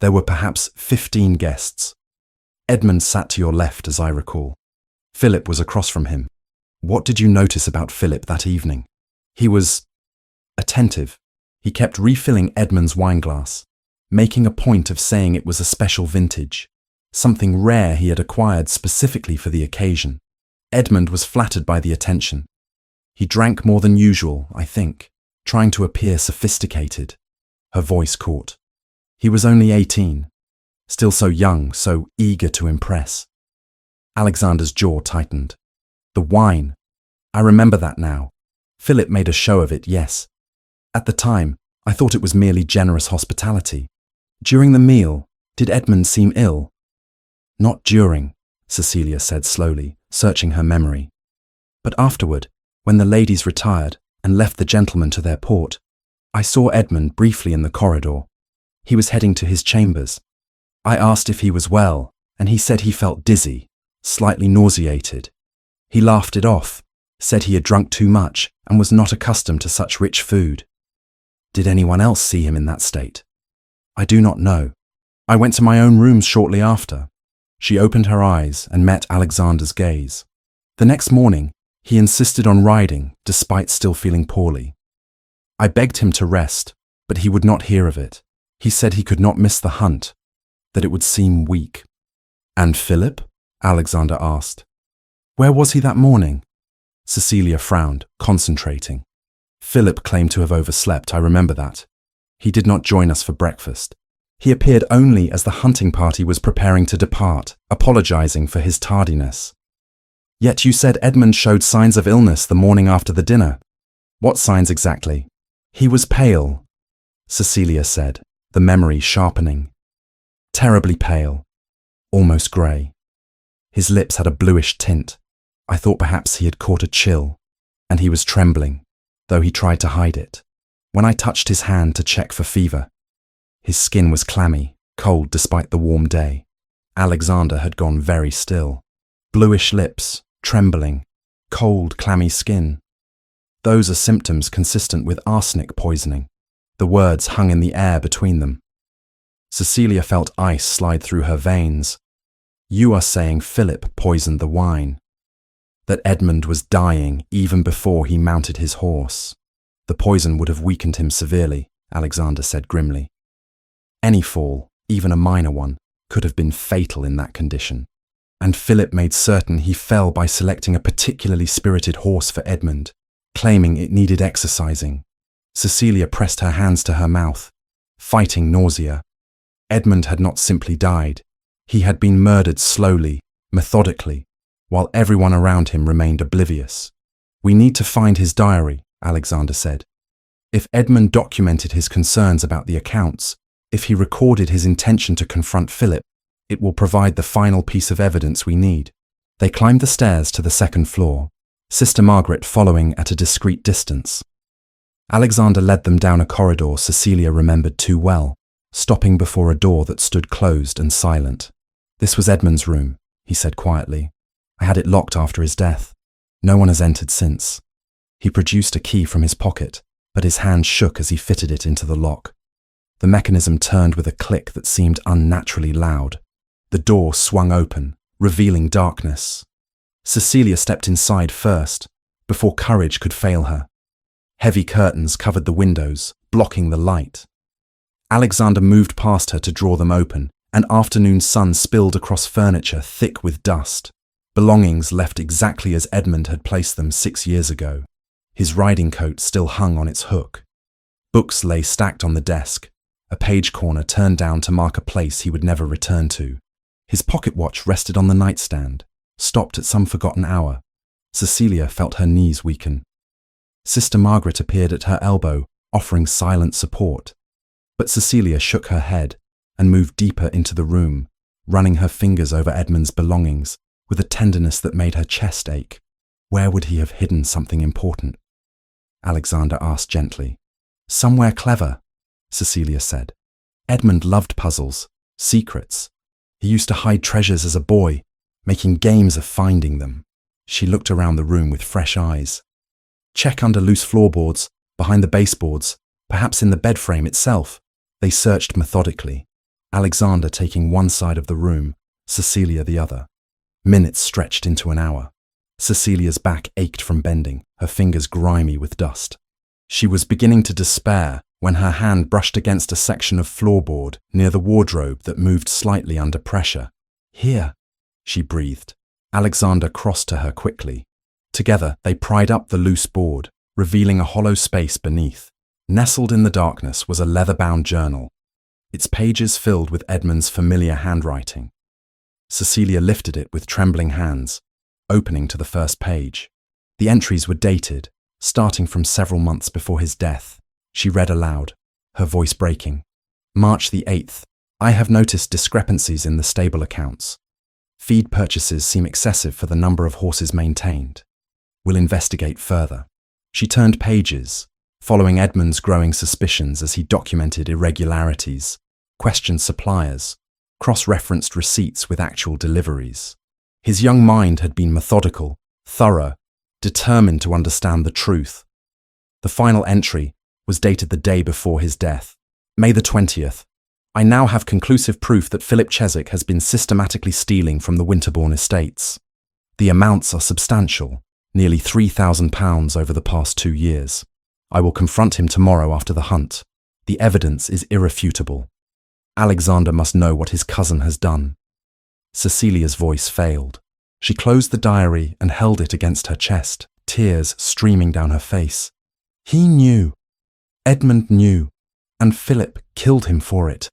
There were perhaps 15 guests. Edmund sat to your left, as I recall. Philip was across from him. What did you notice about Philip that evening?" "He was attentive. He kept refilling Edmund's wineglass, making a point of saying it was a special vintage, something rare he had acquired specifically for the occasion. Edmund was flattered by the attention. He drank more than usual, I think, trying to appear sophisticated." Her voice caught. "He was only 18, still so young, so eager to impress." Alexander's jaw tightened. "The wine. I remember that now. Philip made a show of it, yes. At the time, I thought it was merely generous hospitality. During the meal, did Edmund seem ill?" "Not during," Cecilia said slowly, searching her memory. "But afterward, when the ladies retired and left the gentlemen to their port, I saw Edmund briefly in the corridor. He was heading to his chambers. I asked if he was well, and he said he felt dizzy, slightly nauseated. He laughed it off, said he had drunk too much and was not accustomed to such rich food." "Did anyone else see him in that state?" "I do not know. I went to my own rooms shortly after." She opened her eyes and met Alexander's gaze. "The next morning, he insisted on riding, despite still feeling poorly. I begged him to rest, but he would not hear of it. He said he could not miss the hunt, that it would seem weak." "And Philip?" Alexander asked. "Where was he that morning?" Cecilia frowned, concentrating. "Philip claimed to have overslept, I remember that. He did not join us for breakfast. He appeared only as the hunting party was preparing to depart, apologizing for his tardiness." "Yet you said Edmund showed signs of illness the morning after the dinner. What signs exactly?" "He was pale," Cecilia said, the memory sharpening. "Terribly pale, almost grey. His lips had a bluish tint. I thought perhaps he had caught a chill, and he was trembling, though he tried to hide it. When I touched his hand to check for fever, his skin was clammy, cold despite the warm day. Alexander had gone very still. Bluish lips, trembling, cold, clammy skin. Those are symptoms consistent with arsenic poisoning." The words hung in the air between them. Cecilia felt ice slide through her veins. "You are saying Philip poisoned the wine. That Edmund was dying even before he mounted his horse. The poison would have weakened him severely," Alexander said grimly. "Any fall, even a minor one, could have been fatal in that condition. And Philip made certain he fell by selecting a particularly spirited horse for Edmund, claiming it needed exercising." Cecilia pressed her hands to her mouth, fighting nausea. Edmund had not simply died. He had been murdered slowly, methodically, while everyone around him remained oblivious. "We need to find his diary," Alexander said. "If Edmund documented his concerns about the accounts, if he recorded his intention to confront Philip, it will provide the final piece of evidence we need." They climbed the stairs to the second floor, Sister Margaret following at a discreet distance. Alexander led them down a corridor Cecilia remembered too well, stopping before a door that stood closed and silent. "This was Edmund's room," he said quietly. "I had it locked after his death. No one has entered since." He produced a key from his pocket, but his hand shook as he fitted it into the lock. The mechanism turned with a click that seemed unnaturally loud. The door swung open, revealing darkness. Cecilia stepped inside first, before courage could fail her. Heavy curtains covered the windows, blocking the light. Alexander moved past her to draw them open. An afternoon sun spilled across furniture thick with dust. Belongings left exactly as Edmund had placed them 6 years ago. His riding coat still hung on its hook. Books lay stacked on the desk, a page corner turned down to mark a place he would never return to. His pocket watch rested on the nightstand, stopped at some forgotten hour. Cecilia felt her knees weaken. Sister Margaret appeared at her elbow, offering silent support. But Cecilia shook her head and moved deeper into the room, running her fingers over Edmund's belongings with a tenderness that made her chest ache. Where would he have hidden something important? Alexander asked gently. "Somewhere clever," Cecilia said. "Edmund loved puzzles, secrets. He used to hide treasures as a boy, making games of finding them." She looked around the room with fresh eyes. "Check under loose floorboards, behind the baseboards, perhaps in the bed frame itself." They searched methodically, Alexander taking one side of the room, Cecilia the other. Minutes stretched into an hour. Cecilia's back ached from bending, her fingers grimy with dust. She was beginning to despair when her hand brushed against a section of floorboard near the wardrobe that moved slightly under pressure. "Here," she breathed. Alexander crossed to her quickly. Together, they pried up the loose board, revealing a hollow space beneath. Nestled in the darkness was a leather-bound journal, its pages filled with Edmund's familiar handwriting. Cecilia lifted it with trembling hands, opening to the first page. The entries were dated, starting from several months before his death. She read aloud, her voice breaking. "March the 8th. I have noticed discrepancies in the stable accounts. Feed purchases seem excessive for the number of horses maintained. We'll investigate further." She turned pages, following Edmund's growing suspicions as he documented irregularities, questioned suppliers, cross-referenced receipts with actual deliveries. His young mind had been methodical, thorough, determined to understand the truth. The final entry was dated the day before his death, May the 20th. "I now have conclusive proof that Philip Cheswick has been systematically stealing from the Winterbourne estates. The amounts are substantial, nearly £3,000 over the past 2 years. I will confront him tomorrow after the hunt. The evidence is irrefutable. Alexander must know what his cousin has done." Cecilia's voice failed. She closed the diary and held it against her chest, tears streaming down her face. He knew. Edmund knew, and Philip killed him for it.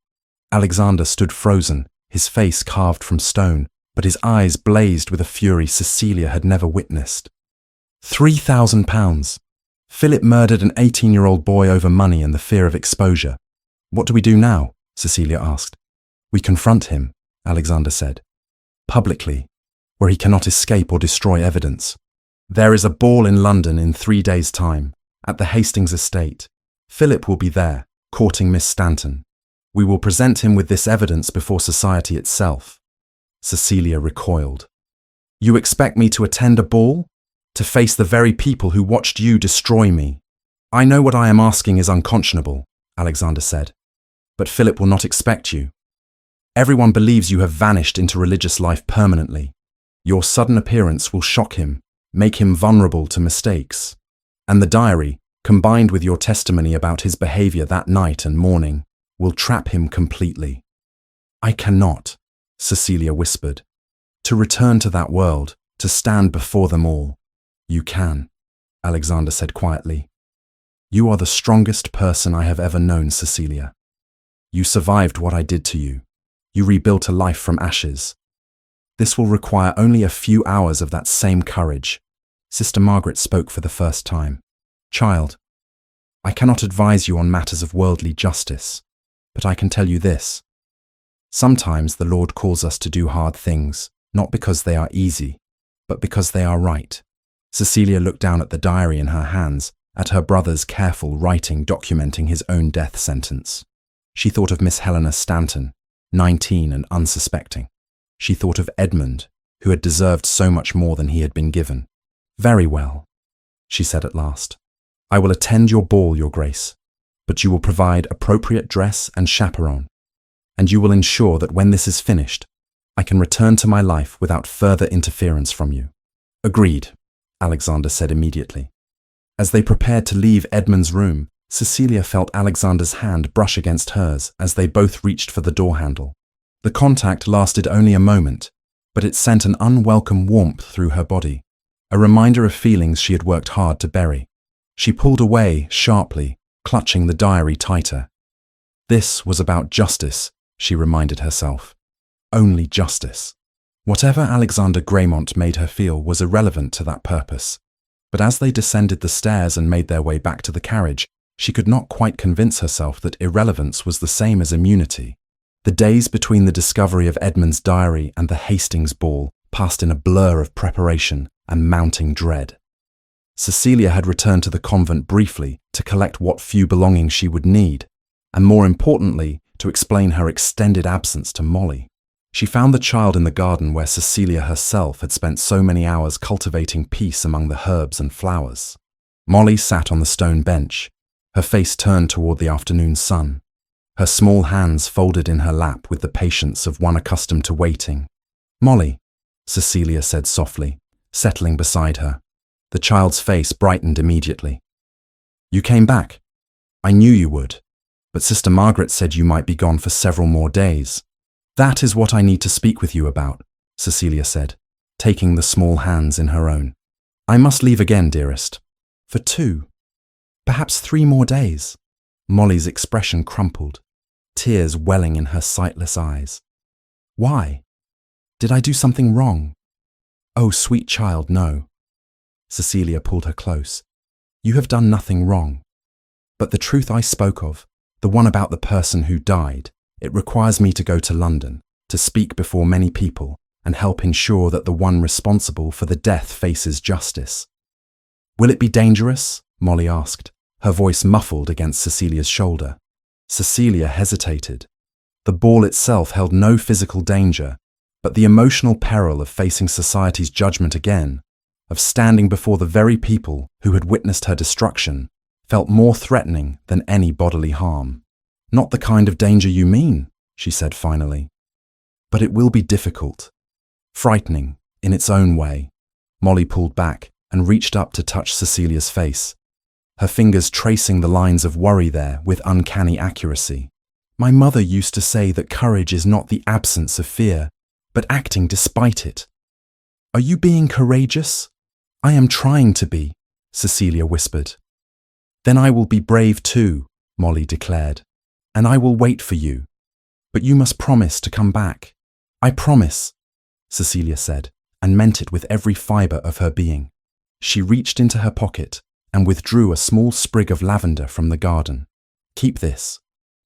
Alexander stood frozen, his face carved from stone, but his eyes blazed with a fury Cecilia had never witnessed. £3,000. Philip murdered an 18-year-old boy over money and the fear of exposure. "What do we do now?" Cecilia asked. "We confront him," Alexander said. "Publicly, where he cannot escape or destroy evidence. There is a ball in London in 3 days' time, at the Hastings estate. Philip will be there, courting Miss Stanton. We will present him with this evidence before society itself." Cecilia recoiled. "You expect me to attend a ball? To face the very people who watched you destroy me?" "I know what I am asking is unconscionable," Alexander said. "But Philip will not expect you. Everyone believes you have vanished into religious life permanently. Your sudden appearance will shock him, make him vulnerable to mistakes. And the diary, combined with your testimony about his behavior that night and morning, will trap him completely." "I cannot," Cecilia whispered. "To return to that world, to stand before them all." "You can," Alexander said quietly. "You are the strongest person I have ever known, Cecilia." You survived what I did to you. You rebuilt a life from ashes. This will require only a few hours of that same courage. Sister Margaret spoke for the first time. Child, I cannot advise you on matters of worldly justice, but I can tell you this. Sometimes the Lord calls us to do hard things, not because they are easy, but because they are right. Cecilia looked down at the diary in her hands, at her brother's careful writing documenting his own death sentence. She thought of Miss Helena Stanton, 19 and unsuspecting. She thought of Edmund, who had deserved so much more than he had been given. Very well, she said at last. I will attend your ball, Your Grace, but you will provide appropriate dress and chaperone, and you will ensure that when this is finished, I can return to my life without further interference from you. Agreed, Alexander said immediately. As they prepared to leave Edmund's room, Cecilia felt Alexander's hand brush against hers as they both reached for the door handle. The contact lasted only a moment, but it sent an unwelcome warmth through her body, a reminder of feelings she had worked hard to bury. She pulled away sharply, clutching the diary tighter. This was about justice, she reminded herself. Only justice. Whatever Alexander Graymont made her feel was irrelevant to that purpose. But as they descended the stairs and made their way back to the carriage, she could not quite convince herself that irrelevance was the same as immunity. The days between the discovery of Edmund's diary and the Hastings ball passed in a blur of preparation and mounting dread. Cecilia had returned to the convent briefly to collect what few belongings she would need, and more importantly, to explain her extended absence to Molly. She found the child in the garden where Cecilia herself had spent so many hours cultivating peace among the herbs and flowers. Molly sat on the stone bench, her face turned toward the afternoon sun, her small hands folded in her lap with the patience of one accustomed to waiting. Molly, Cecilia said softly, settling beside her. The child's face brightened immediately. You came back. I knew you would, but Sister Margaret said you might be gone for several more days. That is what I need to speak with you about, Cecilia said, taking the small hands in her own. I must leave again, dearest. For 2, perhaps 3 more days. Molly's expression crumpled, tears welling in her sightless eyes. Why? Did I do something wrong? Oh, sweet child, no. Cecilia pulled her close. You have done nothing wrong. But the truth I spoke of, the one about the person who died, it requires me to go to London, to speak before many people, and help ensure that the one responsible for the death faces justice. Will it be dangerous? Molly asked, her voice muffled against Cecilia's shoulder. Cecilia hesitated. The ball itself held no physical danger, but the emotional peril of facing society's judgment again, of standing before the very people who had witnessed her destruction, felt more threatening than any bodily harm. Not the kind of danger you mean, she said finally. But it will be difficult. Frightening, in its own way. Molly pulled back and reached up to touch Cecilia's face, her fingers tracing the lines of worry there with uncanny accuracy. My mother used to say that courage is not the absence of fear, but acting despite it. Are you being courageous? I am trying to be, Cecilia whispered. Then I will be brave too, Molly declared, and I will wait for you. But you must promise to come back. I promise, Cecilia said, and meant it with every fibre of her being. She reached into her pocket and withdrew a small sprig of lavender from the garden. Keep this.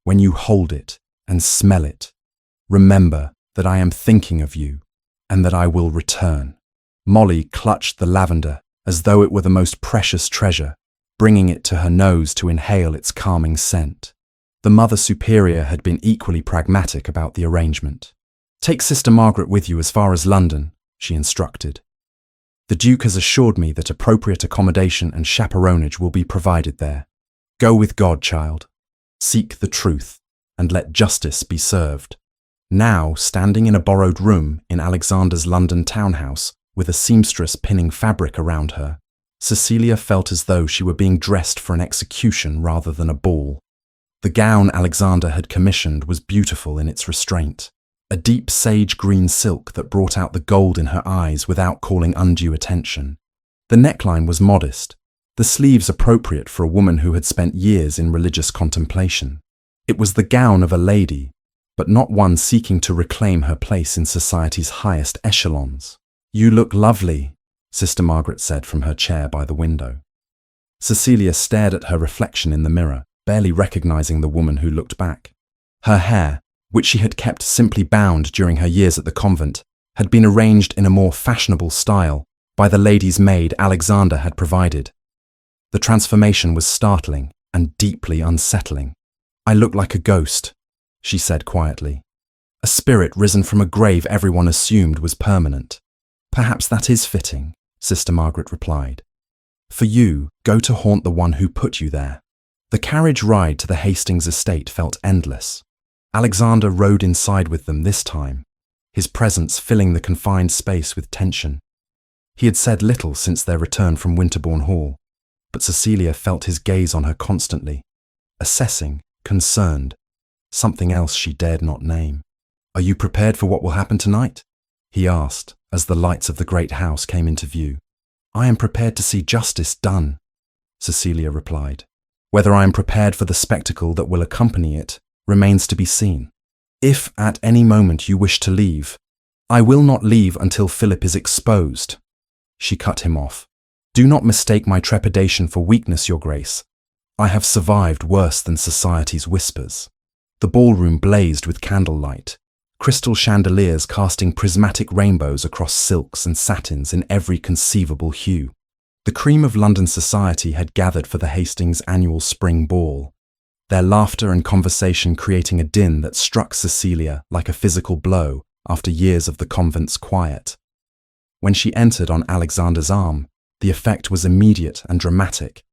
When you hold it and smell it, remember that I am thinking of you and that I will return. Molly clutched the lavender as though it were the most precious treasure, bringing it to her nose to inhale its calming scent. The Mother Superior had been equally pragmatic about the arrangement. Take Sister Margaret with you as far as London, she instructed. The Duke has assured me that appropriate accommodation and chaperonage will be provided there. Go with God, child. Seek the truth, and let justice be served. Now, standing in a borrowed room in Alexander's London townhouse, with a seamstress pinning fabric around her, Cecilia felt as though she were being dressed for an execution rather than a ball. The gown Alexander had commissioned was beautiful in its restraint, a deep sage green silk that brought out the gold in her eyes without calling undue attention. The neckline was modest, the sleeves appropriate for a woman who had spent years in religious contemplation. It was the gown of a lady, but not one seeking to reclaim her place in society's highest echelons. "You look lovely," Sister Margaret said from her chair by the window. Cecilia stared at her reflection in the mirror, barely recognizing the woman who looked back. Her hair, which she had kept simply bound during her years at the convent, had been arranged in a more fashionable style by the lady's maid Alexander had provided. The transformation was startling and deeply unsettling. "I look like a ghost," she said quietly. "A spirit risen from a grave everyone assumed was permanent." "Perhaps that is fitting," Sister Margaret replied. "For you, go to haunt the one who put you there." The carriage ride to the Hastings estate felt endless. Alexander rode inside with them this time, his presence filling the confined space with tension. He had said little since their return from Winterbourne Hall, but Cecilia felt his gaze on her constantly, assessing, concerned, something else she dared not name. "Are you prepared for what will happen tonight?" he asked as the lights of the great house came into view. "I am prepared to see justice done," Cecilia replied. "Whether I am prepared for the spectacle that will accompany it remains to be seen. If at any moment you wish to leave, I will not leave until Philip is exposed." She cut him off. "Do not mistake my trepidation for weakness, Your Grace. I have survived worse than society's whispers." The ballroom blazed with candlelight, crystal chandeliers casting prismatic rainbows across silks and satins in every conceivable hue. The cream of London society had gathered for the Hastings annual spring ball, their laughter and conversation creating a din that struck Cecilia like a physical blow after years of the convent's quiet. When she entered on Alexander's arm, the effect was immediate and dramatic.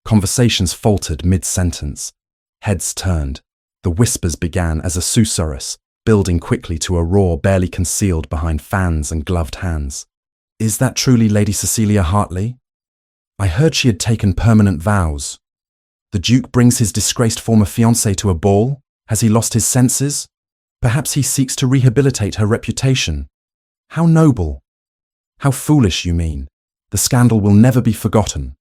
Conversations faltered mid-sentence. Heads turned. The whispers began as a susurrus, building quickly to a roar barely concealed behind fans and gloved hands. "Is that truly Lady Cecilia Hartley? I heard she had taken permanent vows. The Duke brings his disgraced former fiancé to a ball? Has he lost his senses? Perhaps he seeks to rehabilitate her reputation. How noble! How foolish, you mean. The scandal will never be forgotten."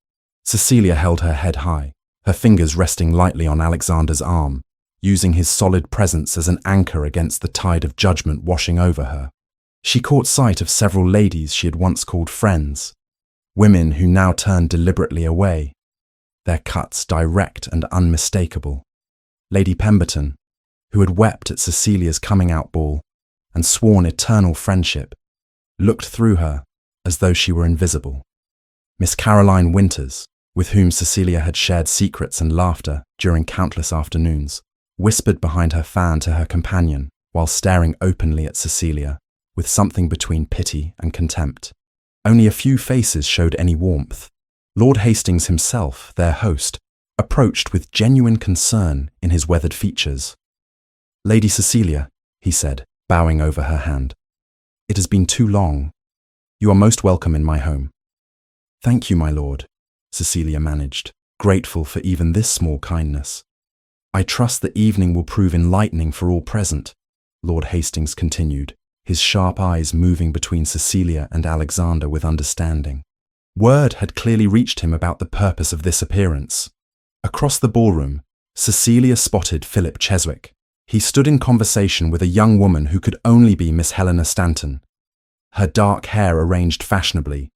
Cecilia held her head high, her fingers resting lightly on Alexander's arm, using his solid presence as an anchor against the tide of judgment washing over her. She caught sight of several ladies she had once called friends, women who now turned deliberately away, their cuts direct and unmistakable. Lady Pemberton, who had wept at Cecilia's coming-out ball and sworn eternal friendship, looked through her as though she were invisible. Miss Caroline Winters, with whom Cecilia had shared secrets and laughter during countless afternoons, whispered behind her fan to her companion while staring openly at Cecilia, with something between pity and contempt. Only a few faces showed any warmth. Lord Hastings himself, their host, approached with genuine concern in his weathered features. "Lady Cecilia," he said, bowing over her hand, "it has been too long. You are most welcome in my home." "Thank you, my lord," Cecilia managed, grateful for even this small kindness. "I trust the evening will prove enlightening for all present," Lord Hastings continued, his sharp eyes moving between Cecilia and Alexander with understanding. Word had clearly reached him about the purpose of this appearance. Across the ballroom, Cecilia spotted Philip Cheswick. He stood in conversation with a young woman who could only be Miss Helena Stanton. Her dark hair arranged fashionably,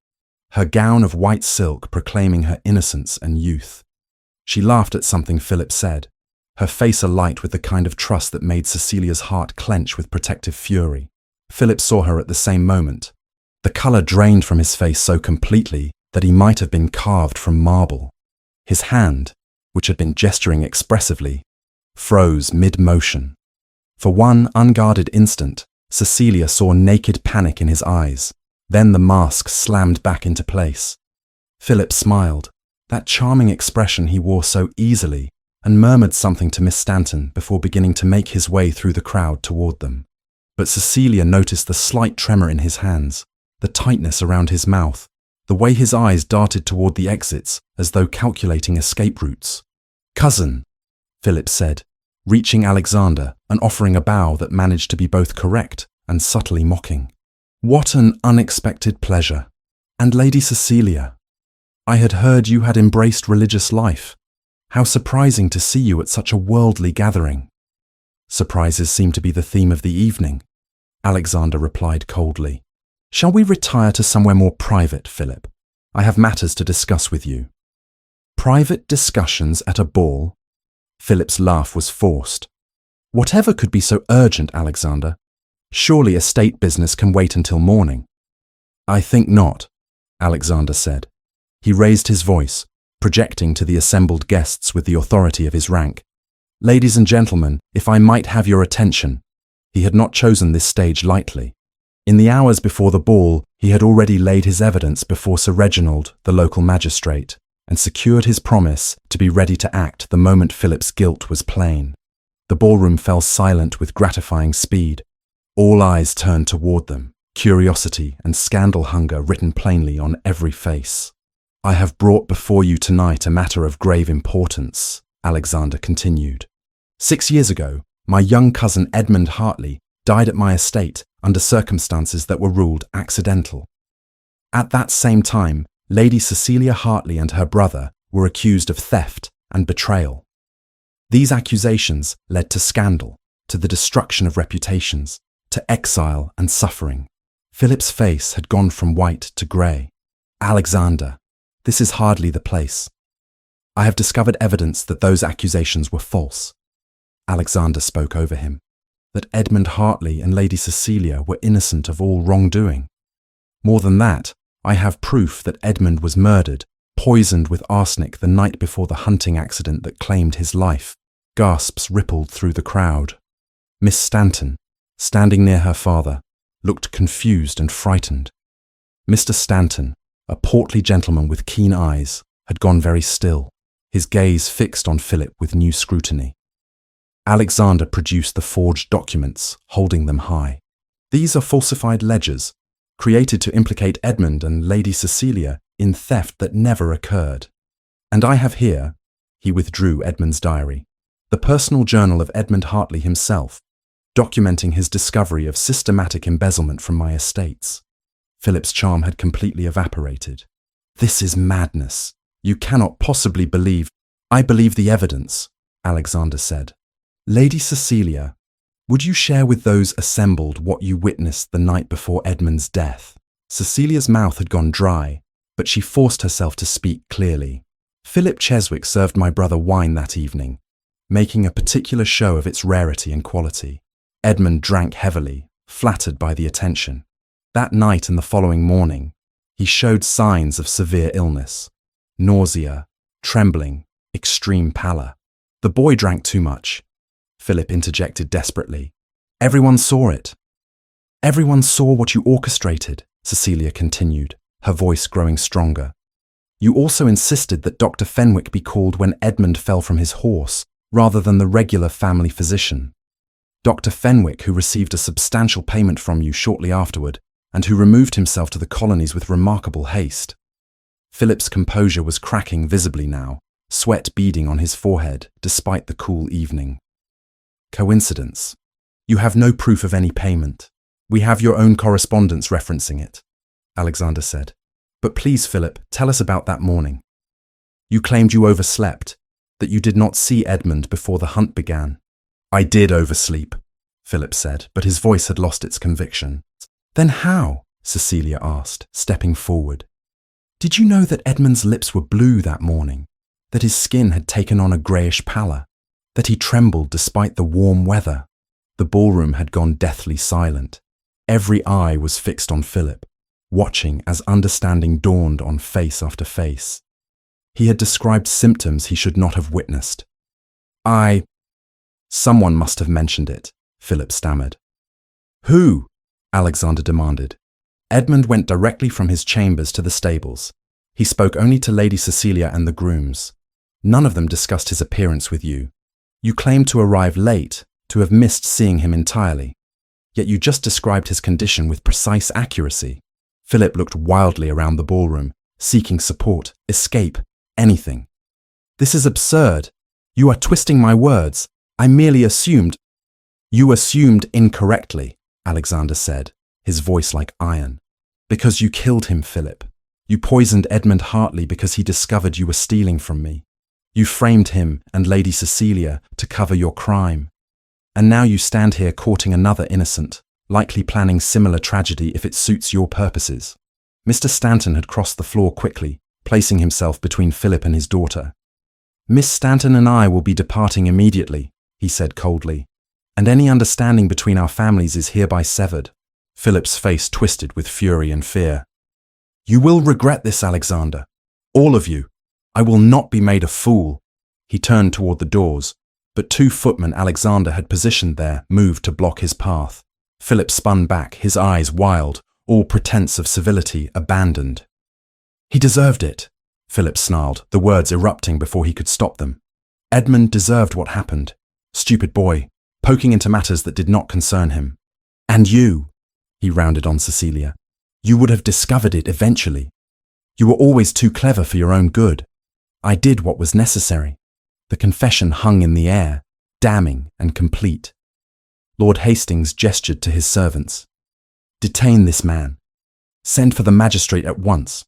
her gown of white silk proclaiming her innocence and youth. She laughed at something Philip said, her face alight with the kind of trust that made Cecilia's heart clench with protective fury. Philip saw her at the same moment. The colour drained from his face so completely that he might have been carved from marble. His hand, which had been gesturing expressively, froze mid-motion. For one unguarded instant, Cecilia saw naked panic in his eyes. Then the mask slammed back into place. Philip smiled, that charming expression he wore so easily, and murmured something to Miss Stanton before beginning to make his way through the crowd toward them. But Cecilia noticed the slight tremor in his hands, the tightness around his mouth, the way his eyes darted toward the exits as though calculating escape routes. "Cousin," Philip said, reaching Alexander and offering a bow that managed to be both correct and subtly mocking. "What an unexpected pleasure. And Lady Cecilia, I had heard you had embraced religious life. How surprising to see you at such a worldly gathering." "Surprises seem to be the theme of the evening," Alexander replied coldly. "Shall we retire to somewhere more private, Philip? I have matters to discuss with you." "Private discussions at a ball?" Philip's laugh was forced. "Whatever could be so urgent, Alexander? Surely estate business can wait until morning." "I think not," Alexander said. He raised his voice, projecting to the assembled guests with the authority of his rank. "Ladies and gentlemen, if I might have your attention." He had not chosen this stage lightly. In the hours before the ball, he had already laid his evidence before Sir Reginald, the local magistrate, and secured his promise to be ready to act the moment Philip's guilt was plain. The ballroom fell silent with gratifying speed. All eyes turned toward them, curiosity and scandal hunger written plainly on every face. "I have brought before you tonight a matter of grave importance," Alexander continued. "6 years ago, my young cousin Edmund Hartley died at my estate under circumstances that were ruled accidental. At that same time, Lady Cecilia Hartley and her brother were accused of theft and betrayal. These accusations led to scandal, to the destruction of reputations, to exile and suffering. Philip's face had gone from white to grey. "Alexander, this is hardly the place. I have discovered evidence that those accusations were false." Alexander spoke over him. "That Edmund Hartley and Lady Cecilia were innocent of all wrongdoing. More than that, I have proof that Edmund was murdered, poisoned with arsenic the night before the hunting accident that claimed his life." Gasps rippled through the crowd. Miss Stanton, standing near her father, looked confused and frightened. Mr. Stanton, a portly gentleman with keen eyes, had gone very still, his gaze fixed on Philip with new scrutiny. Alexander produced the forged documents, holding them high. "These are falsified ledgers, created to implicate Edmund and Lady Cecilia in theft that never occurred. And I have here," he withdrew Edmund's diary, "the personal journal of Edmund Hartley himself, documenting his discovery of systematic embezzlement from my estates." Philip's charm had completely evaporated. "This is madness. You cannot possibly believe—" "I believe the evidence," Alexander said. "Lady Cecilia, would you share with those assembled what you witnessed the night before Edmund's death?" Cecilia's mouth had gone dry, but she forced herself to speak clearly. "Philip Cheswick served my brother wine that evening, making a particular show of its rarity and quality. Edmund drank heavily, flattered by the attention. That night and the following morning, he showed signs of severe illness, nausea, trembling, extreme pallor. The boy drank too much," Philip interjected desperately. "Everyone saw it." "Everyone saw what you orchestrated," Cecilia continued, her voice growing stronger. "You also insisted that Dr. Fenwick be called when Edmund fell from his horse, rather than the regular family physician. Dr. Fenwick, who received a substantial payment from you shortly afterward, and who removed himself to the colonies with remarkable haste." Philip's composure was cracking visibly now, sweat beading on his forehead despite the cool evening. "Coincidence. You have no proof of any payment. We have your own correspondence referencing it," Alexander said. "But please, Philip, tell us about that morning. You claimed you overslept, that you did not see Edmund before the hunt began." "I did oversleep," Philip said, but his voice had lost its conviction. "Then how?" Cecilia asked, stepping forward. "Did you know that Edmund's lips were blue that morning, that his skin had taken on a greyish pallor, that he trembled despite the warm weather?" The ballroom had gone deathly silent. Every eye was fixed on Philip, watching as understanding dawned on face after face. He had described symptoms he should not have witnessed. "Someone must have mentioned it," Philip stammered. "Who?" Alexander demanded. "Edmund went directly from his chambers to the stables. He spoke only to Lady Cecilia and the grooms. None of them discussed his appearance with you. You claimed to arrive late, to have missed seeing him entirely. Yet you just described his condition with precise accuracy." Philip looked wildly around the ballroom, seeking support, escape, anything. "This is absurd. You are twisting my words. I merely assumed—" "You assumed incorrectly," Alexander said, his voice like iron. "Because you killed him, Philip. You poisoned Edmund Hartley because he discovered you were stealing from me. You framed him and Lady Cecilia to cover your crime. And now you stand here courting another innocent, likely planning similar tragedy if it suits your purposes." Mr. Stanton had crossed the floor quickly, placing himself between Philip and his daughter. "Miss Stanton and I will be departing immediately," he said coldly, "and any understanding between our families is hereby severed." Philip's face twisted with fury and fear. "You will regret this, Alexander. All of you. I will not be made a fool." He turned toward the doors, but two footmen Alexander had positioned there moved to block his path. Philip spun back, his eyes wild, all pretense of civility abandoned. "He deserved it," Philip snarled, the words erupting before he could stop them. "Edmund deserved what happened. Stupid boy, poking into matters that did not concern him. And you," he rounded on Cecilia, "you would have discovered it eventually. You were always too clever for your own good. I did what was necessary." The confession hung in the air, damning and complete. Lord Hastings gestured to his servants. "Detain this man. Send for the magistrate at once."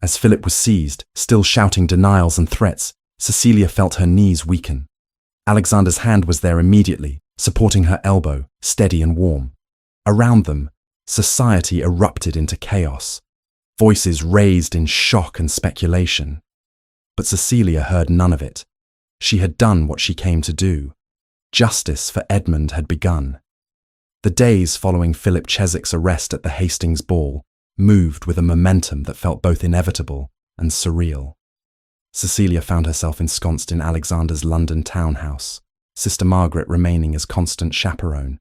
As Philip was seized, still shouting denials and threats, Cecilia felt her knees weaken. Alexander's hand was there immediately, supporting her elbow, steady and warm. Around them, society erupted into chaos. Voices raised in shock and speculation. But Cecilia heard none of it. She had done what she came to do. Justice for Edmund had begun. The days following Philip Cheswick's arrest at the Hastings ball moved with a momentum that felt both inevitable and surreal. Cecilia found herself ensconced in Alexander's London townhouse, Sister Margaret remaining as constant chaperone,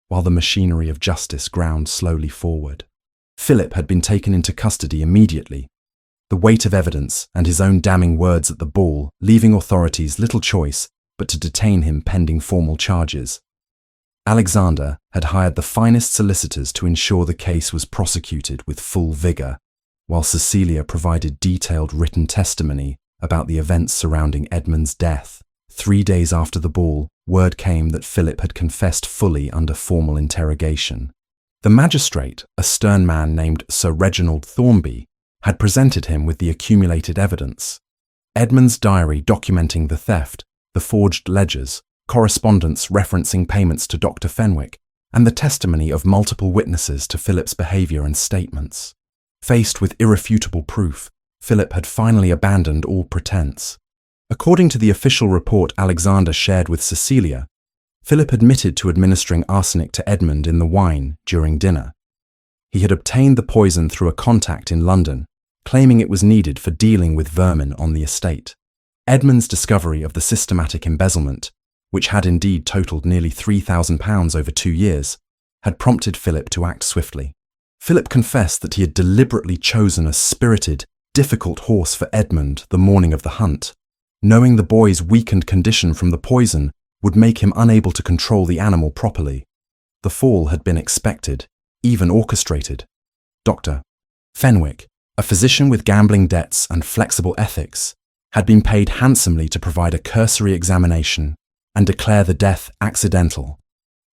while the machinery of justice ground slowly forward. Philip had been taken into custody immediately, the weight of evidence and his own damning words at the ball leaving authorities little choice but to detain him pending formal charges. Alexander had hired the finest solicitors to ensure the case was prosecuted with full vigour, while Cecilia provided detailed written testimony about the events surrounding Edmund's death. 3 days after the ball, word came that Philip had confessed fully under formal interrogation. The magistrate, a stern man named Sir Reginald Thornby, had presented him with the accumulated evidence. Edmund's diary documenting the theft, the forged ledgers, correspondence referencing payments to Dr. Fenwick, and the testimony of multiple witnesses to Philip's behaviour and statements. Faced with irrefutable proof, Philip had finally abandoned all pretense. According to the official report Alexander shared with Cecilia, Philip admitted to administering arsenic to Edmund in the wine during dinner. He had obtained the poison through a contact in London, claiming it was needed for dealing with vermin on the estate. Edmund's discovery of the systematic embezzlement, which had indeed totalled nearly £3,000 over 2 years, had prompted Philip to act swiftly. Philip confessed that he had deliberately chosen a spirited, difficult horse for Edmund the morning of the hunt, knowing the boy's weakened condition from the poison would make him unable to control the animal properly. The fall had been expected, even orchestrated. Dr. Fenwick, a physician with gambling debts and flexible ethics, had been paid handsomely to provide a cursory examination and declare the death accidental,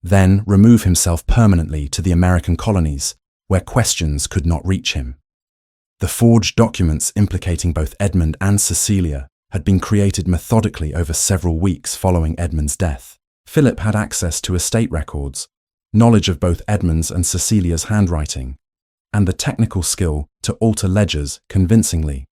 then remove himself permanently to the American colonies, where questions could not reach him. The forged documents implicating both Edmund and Cecilia had been created methodically over several weeks following Edmund's death. Philip had access to estate records, knowledge of both Edmund's and Cecilia's handwriting, and the technical skill to alter ledgers convincingly.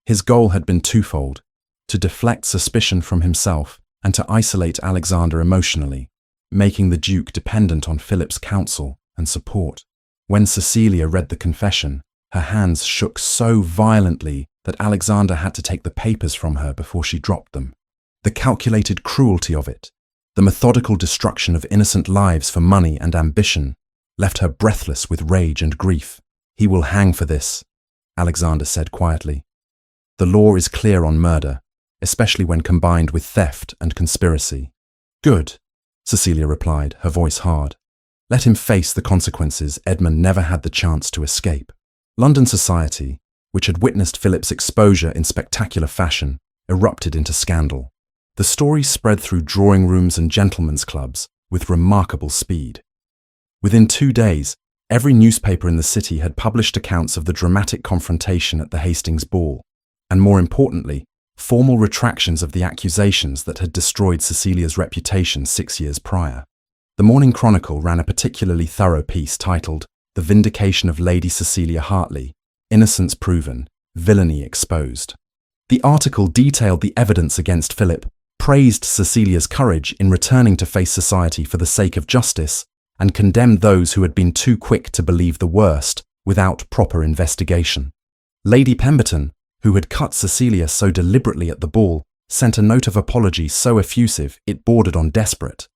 His goal had been twofold: to deflect suspicion from himself and to isolate Alexander emotionally, making the Duke dependent on Philip's counsel and support. When Cecilia read the confession, her hands shook so violently that Alexander had to take the papers from her before she dropped them. The calculated cruelty of it, the methodical destruction of innocent lives for money and ambition, left her breathless with rage and grief. "He will hang for this," Alexander said quietly. "The law is clear on murder, especially when combined with theft and conspiracy." "Good," Cecilia replied, her voice hard. Let him face the consequences Edmund never had the chance to escape. London society, which had witnessed Philip's exposure in spectacular fashion, erupted into scandal. The story spread through drawing rooms and gentlemen's clubs with remarkable speed. Within 2 days, every newspaper in the city had published accounts of the dramatic confrontation at the Hastings ball, and more importantly, formal retractions of the accusations that had destroyed Cecilia's reputation 6 years prior. The Morning Chronicle ran a particularly thorough piece titled "The Vindication of Lady Cecilia Hartley, Innocence Proven, Villainy Exposed." The article detailed the evidence against Philip, praised Cecilia's courage in returning to face society for the sake of justice, and condemned those who had been too quick to believe the worst without proper investigation. Lady Pemberton, who had cut Cecilia so deliberately at the ball, sent a note of apology so effusive it bordered on desperate.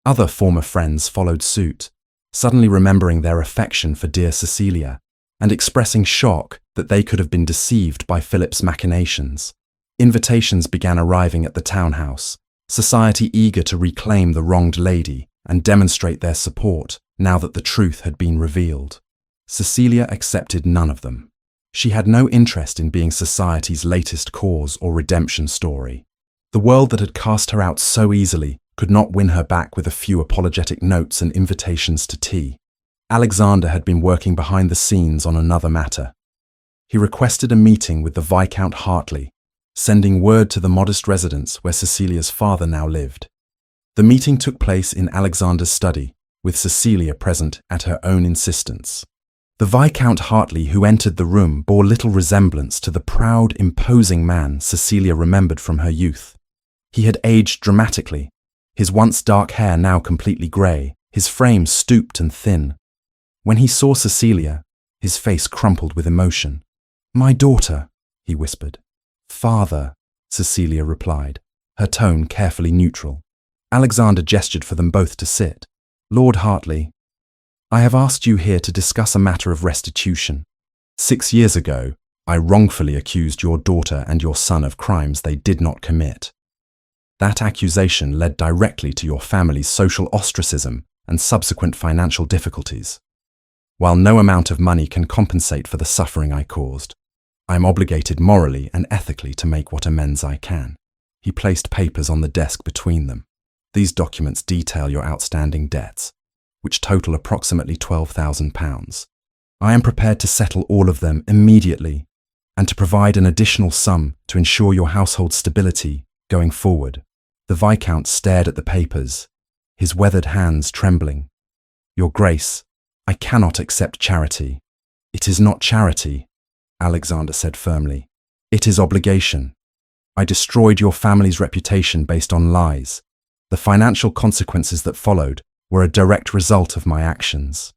Other former friends followed suit, suddenly remembering their affection for dear Cecilia, and expressing shock that they could have been deceived by Philip's machinations. Invitations began arriving at the townhouse, society eager to reclaim the wronged lady and demonstrate their support now that the truth had been revealed. Cecilia accepted none of them. She had no interest in being society's latest cause or redemption story. The world that had cast her out so easily could not win her back with a few apologetic notes and invitations to tea. Alexander had been working behind the scenes on another matter. He requested a meeting with the Viscount Hartley, sending word to the modest residence where Cecilia's father now lived. The meeting took place in Alexander's study, with Cecilia present at her own insistence. The Viscount Hartley who entered the room bore little resemblance to the proud, imposing man Cecilia remembered from her youth. He had aged dramatically, his once dark hair now completely grey, his frame stooped and thin. When he saw Cecilia, his face crumpled with emotion. "My daughter," he whispered. "Father," Cecilia replied, her tone carefully neutral. Alexander gestured for them both to sit. "Lord Hartley, I have asked you here to discuss a matter of restitution. 6 years ago, I wrongfully accused your daughter and your son of crimes they did not commit. That accusation led directly to your family's social ostracism and subsequent financial difficulties. While no amount of money can compensate for the suffering I caused, I am obligated morally and ethically to make what amends I can." He placed papers on the desk between them. "These documents detail your outstanding debts, which total approximately £12,000. I am prepared to settle all of them immediately and to provide an additional sum to ensure your household stability going forward." The Viscount stared at the papers, his weathered hands trembling. "Your Grace, I cannot accept charity." "It is not charity," Alexander said firmly. "It is obligation. I destroyed your family's reputation based on lies. The financial consequences that followed were a direct result of my actions."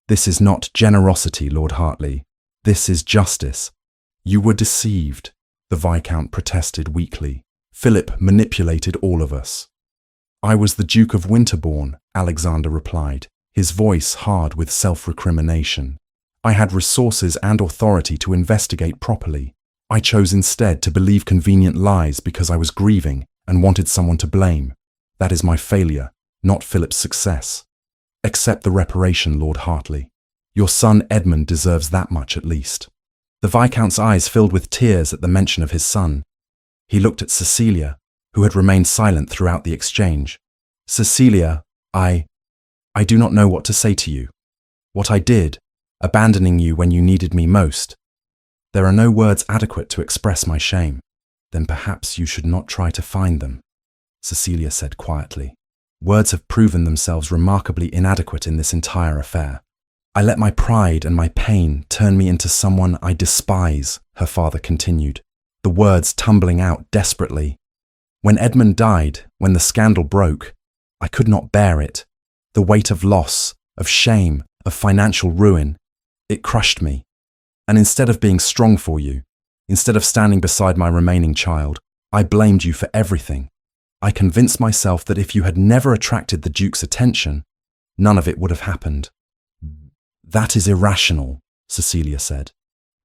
"This is not generosity, Lord Hartley. This is justice." "You were deceived," the Viscount protested weakly. "Philip manipulated all of us." "I was the Duke of Winterbourne," Alexander replied, his voice hard with self-recrimination. "I had resources and authority to investigate properly. I chose instead to believe convenient lies because I was grieving and wanted someone to blame. That is my failure, not Philip's success. Accept the reparation, Lord Hartley. Your son Edmund deserves that much at least." The Viscount's eyes filled with tears at the mention of his son. He looked at Cecilia, who had remained silent throughout the exchange. "Cecilia, I do not know what to say to you. What I did, abandoning you when you needed me most. There are no words adequate to express my shame." "Then perhaps you should not try to find them," Cecilia said quietly. "Words have proven themselves remarkably inadequate in this entire affair. I let my pride and my pain turn me into someone I despise," her father continued, the words tumbling out desperately. "When Edmund died, when the scandal broke, I could not bear it. The weight of loss, of shame, of financial ruin, it crushed me. And instead of being strong for you, instead of standing beside my remaining child, I blamed you for everything. I convinced myself that if you had never attracted the Duke's attention, none of it would have happened." "That is irrational," Cecilia said.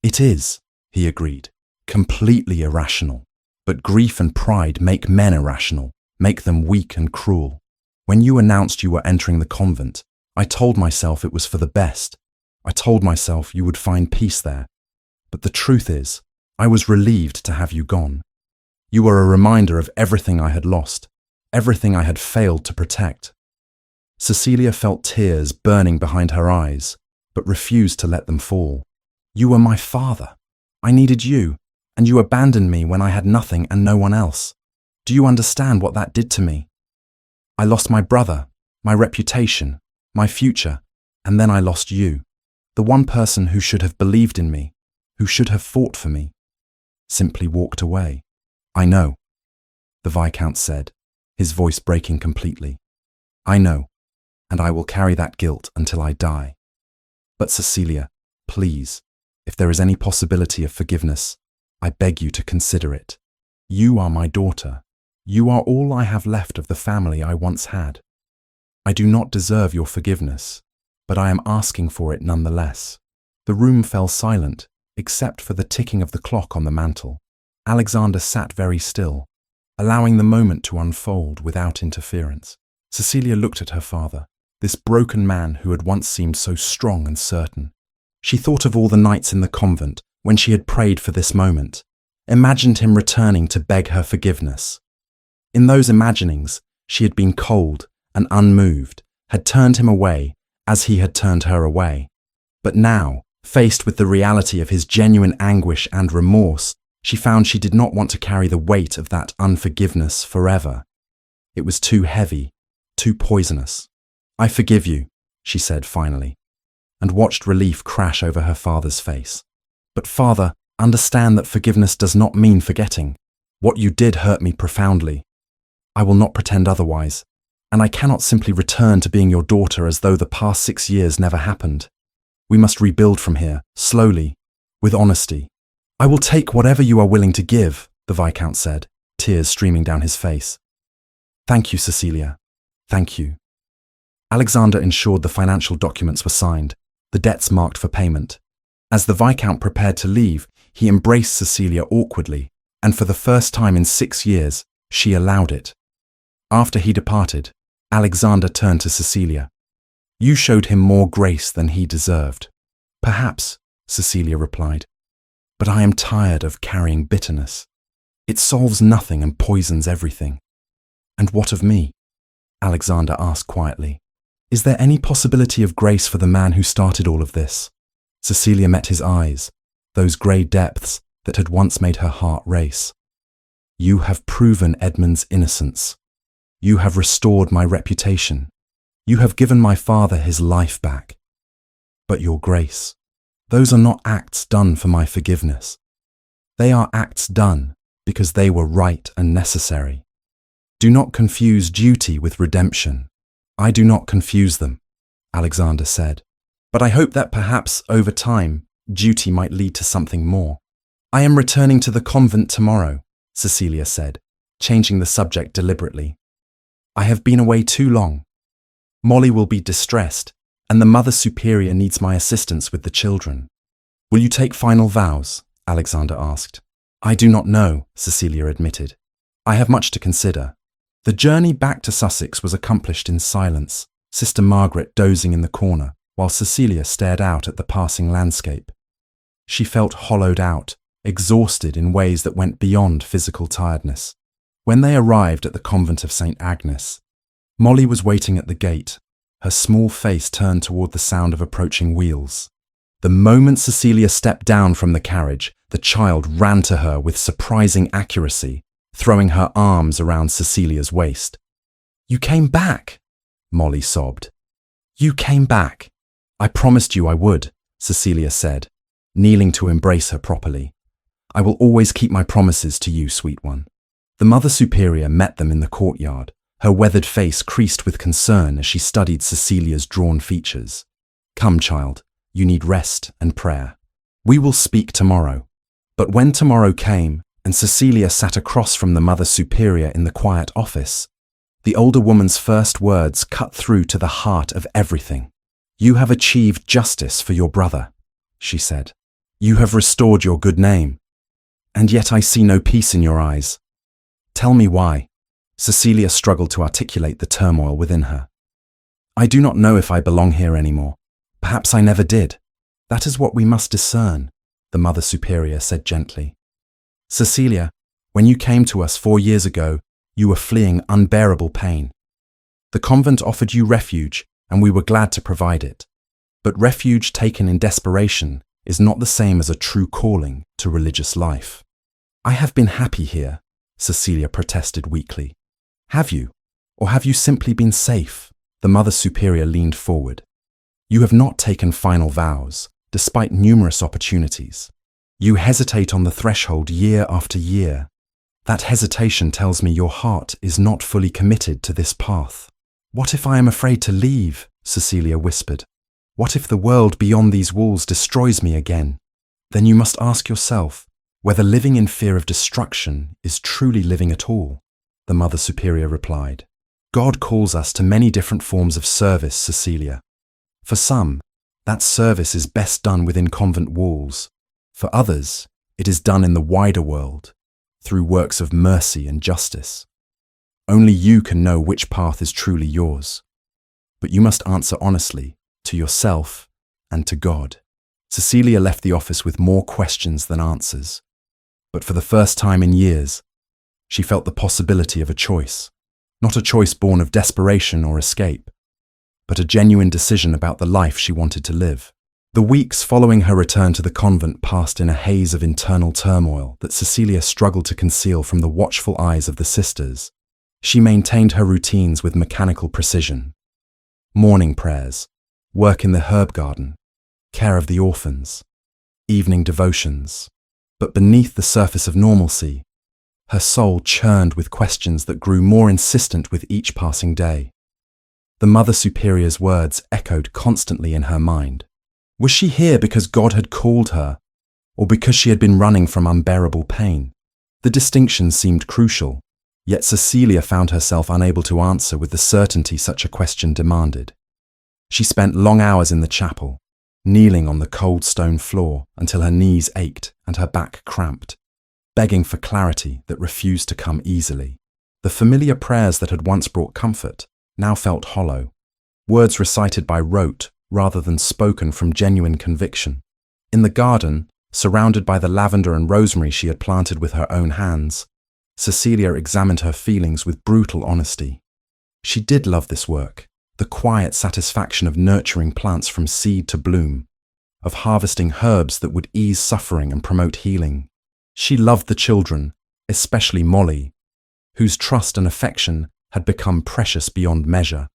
"It is," he agreed. "Completely irrational. But grief and pride make men irrational, make them weak and cruel. When you announced you were entering the convent, I told myself it was for the best. I told myself you would find peace there. But the truth is, I was relieved to have you gone. You were a reminder of everything I had lost, everything I had failed to protect." Cecilia felt tears burning behind her eyes, but refused to let them fall. "You were my father. I needed you, and you abandoned me when I had nothing and no one else. Do you understand what that did to me? I lost my brother, my reputation, my future, and then I lost you, the one person who should have believed in me, who should have fought for me. Simply walked away. I know, the Viscount said, his voice breaking completely. I know, and I will carry that guilt until I die. But Cecilia, please, if there is any possibility of forgiveness, I beg you to consider it. You are my daughter. You are all I have left of the family I once had. I do not deserve your forgiveness, but I am asking for it nonetheless. The room fell silent, except for the ticking of the clock on the mantel. Alexander sat very still, allowing the moment to unfold without interference. Cecilia looked at her father, this broken man who had once seemed so strong and certain. She thought of all the nights in the convent when she had prayed for this moment, imagined him returning to beg her forgiveness. In those imaginings, she had been cold and unmoved, had turned him away as he had turned her away. But now, faced with the reality of his genuine anguish and remorse, she found she did not want to carry the weight of that unforgiveness forever. It was too heavy, too poisonous. I forgive you, she said finally, and watched relief crash over her father's face. But father, understand that forgiveness does not mean forgetting. What you did hurt me profoundly. I will not pretend otherwise, and I cannot simply return to being your daughter as though the past 6 years never happened. We must rebuild from here, slowly, with honesty. I will take whatever you are willing to give, the Viscount said, tears streaming down his face. Thank you, Cecilia. Thank you. Alexander ensured the financial documents were signed, the debts marked for payment. As the Viscount prepared to leave, he embraced Cecilia awkwardly, and for the first time in 6 years, she allowed it. After he departed, Alexander turned to Cecilia. You showed him more grace than he deserved. Perhaps, Cecilia replied, but I am tired of carrying bitterness. It solves nothing and poisons everything. And what of me? Alexander asked quietly. Is there any possibility of grace for the man who started all of this? Cecilia met his eyes, those grey depths that had once made her heart race. You have proven Edmund's innocence. You have restored my reputation. You have given my father his life back. But your grace, those are not acts done for my forgiveness. They are acts done because they were right and necessary. Do not confuse duty with redemption. I do not confuse them, Alexander said. But I hope that perhaps, over time, duty might lead to something more. I am returning to the convent tomorrow, Cecilia said, changing the subject deliberately. I have been away too long. Molly will be distressed, and the Mother Superior needs my assistance with the children. Will you take final vows? Alexander asked. I do not know, Cecilia admitted. I have much to consider. The journey back to Sussex was accomplished in silence, Sister Margaret dozing in the corner, while Cecilia stared out at the passing landscape. She felt hollowed out, exhausted in ways that went beyond physical tiredness. When they arrived at the Convent of St. Agnes, Molly was waiting at the gate, her small face turned toward the sound of approaching wheels. The moment Cecilia stepped down from the carriage, the child ran to her with surprising accuracy, throwing her arms around Cecilia's waist. You came back, Molly sobbed. You came back. I promised you I would, Cecilia said, kneeling to embrace her properly. I will always keep my promises to you, sweet one. The Mother Superior met them in the courtyard, her weathered face creased with concern as she studied Cecilia's drawn features. Come, child, you need rest and prayer. We will speak tomorrow. But when tomorrow came, and Cecilia sat across from the Mother Superior in the quiet office, the older woman's first words cut through to the heart of everything. You have achieved justice for your brother, she said. You have restored your good name. And yet I see no peace in your eyes. Tell me why. Cecilia struggled to articulate the turmoil within her. I do not know if I belong here anymore. Perhaps I never did. That is what we must discern, the Mother Superior said gently. Cecilia, when you came to us 4 years ago, you were fleeing unbearable pain. The convent offered you refuge, and we were glad to provide it. But refuge taken in desperation is not the same as a true calling to religious life. I have been happy here, Cecilia protested weakly. Have you? Or have you simply been safe? The Mother Superior leaned forward. You have not taken final vows, despite numerous opportunities. You hesitate on the threshold year after year. That hesitation tells me your heart is not fully committed to this path. What if I am afraid to leave? Cecilia whispered. What if the world beyond these walls destroys me again? Then you must ask yourself whether living in fear of destruction is truly living at all, the Mother Superior replied. God calls us to many different forms of service, Cecilia. For some, that service is best done within convent walls. For others, it is done in the wider world, through works of mercy and justice. Only you can know which path is truly yours. But you must answer honestly, to yourself and to God. Cecilia left the office with more questions than answers. But for the first time in years, she felt the possibility of a choice. Not a choice born of desperation or escape, but a genuine decision about the life she wanted to live. The weeks following her return to the convent passed in a haze of internal turmoil that Cecilia struggled to conceal from the watchful eyes of the sisters. She maintained her routines with mechanical precision. Morning prayers, work in the herb garden, care of the orphans, evening devotions. But beneath the surface of normalcy, her soul churned with questions that grew more insistent with each passing day. The Mother Superior's words echoed constantly in her mind. Was she here because God had called her, or because she had been running from unbearable pain? The distinction seemed crucial, yet Cecilia found herself unable to answer with the certainty such a question demanded. She spent long hours in the chapel, kneeling on the cold stone floor until her knees ached and her back cramped, begging for clarity that refused to come easily. The familiar prayers that had once brought comfort now felt hollow, words recited by rote rather than spoken from genuine conviction. In the garden, surrounded by the lavender and rosemary she had planted with her own hands, Cecilia examined her feelings with brutal honesty. She did love this work, the quiet satisfaction of nurturing plants from seed to bloom, of harvesting herbs that would ease suffering and promote healing. She loved the children, especially Molly, whose trust and affection had become precious beyond measure.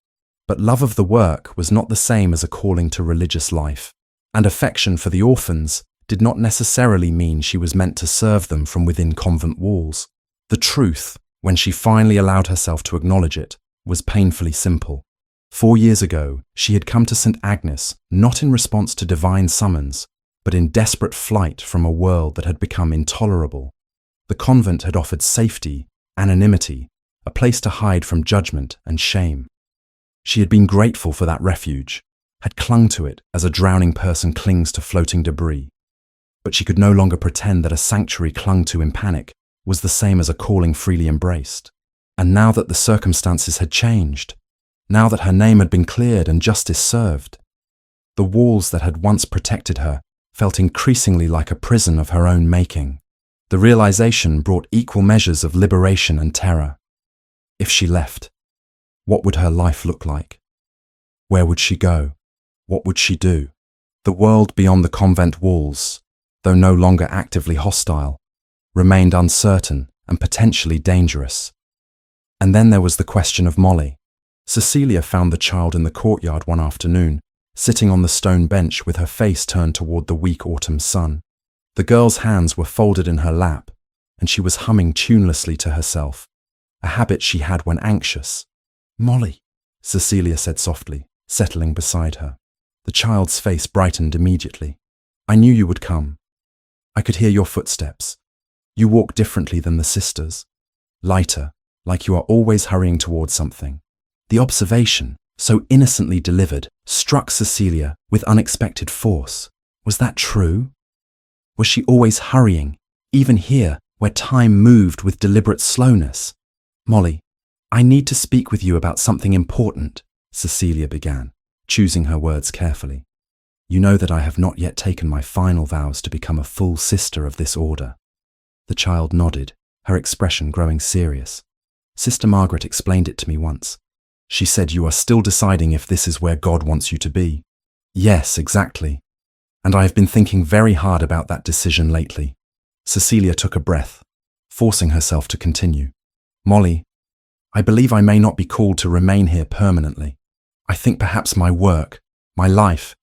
But love of the work was not the same as a calling to religious life, and affection for the orphans did not necessarily mean she was meant to serve them from within convent walls. The truth, when she finally allowed herself to acknowledge it, was painfully simple. 4 years ago, she had come to St. Agnes not in response to divine summons, but in desperate flight from a world that had become intolerable. The convent had offered safety, anonymity, a place to hide from judgment and shame. She had been grateful for that refuge, had clung to it as a drowning person clings to floating debris. But she could no longer pretend that a sanctuary clung to in panic was the same as a calling freely embraced. And now that the circumstances had changed, now that her name had been cleared and justice served, the walls that had once protected her felt increasingly like a prison of her own making. The realization brought equal measures of liberation and terror. If she left, what would her life look like? Where would she go? What would she do? The world beyond the convent walls, though no longer actively hostile, remained uncertain and potentially dangerous. And then there was the question of Molly. Cecilia found the child in the courtyard one afternoon, sitting on the stone bench with her face turned toward the weak autumn sun. The girl's hands were folded in her lap, and she was humming tunelessly to herself, a habit she had when anxious. "Molly," Cecilia said softly, settling beside her. The child's face brightened immediately. "I knew you would come. I could hear your footsteps. You walk differently than the sisters, lighter, like you are always hurrying towards something." The observation, so innocently delivered, struck Cecilia with unexpected force. Was that true? Was she always hurrying, even here, where time moved with deliberate slowness? "Molly, I need to speak with you about something important," Cecilia began, choosing her words carefully. "You know that I have not yet taken my final vows to become a full sister of this order." The child nodded, her expression growing serious. "Sister Margaret explained it to me once. She said you are still deciding if this is where God wants you to be." "Yes, exactly. And I have been thinking very hard about that decision lately." Cecilia took a breath, forcing herself to continue. Molly, I believe I may not be called to remain here permanently. I think perhaps my work, my life,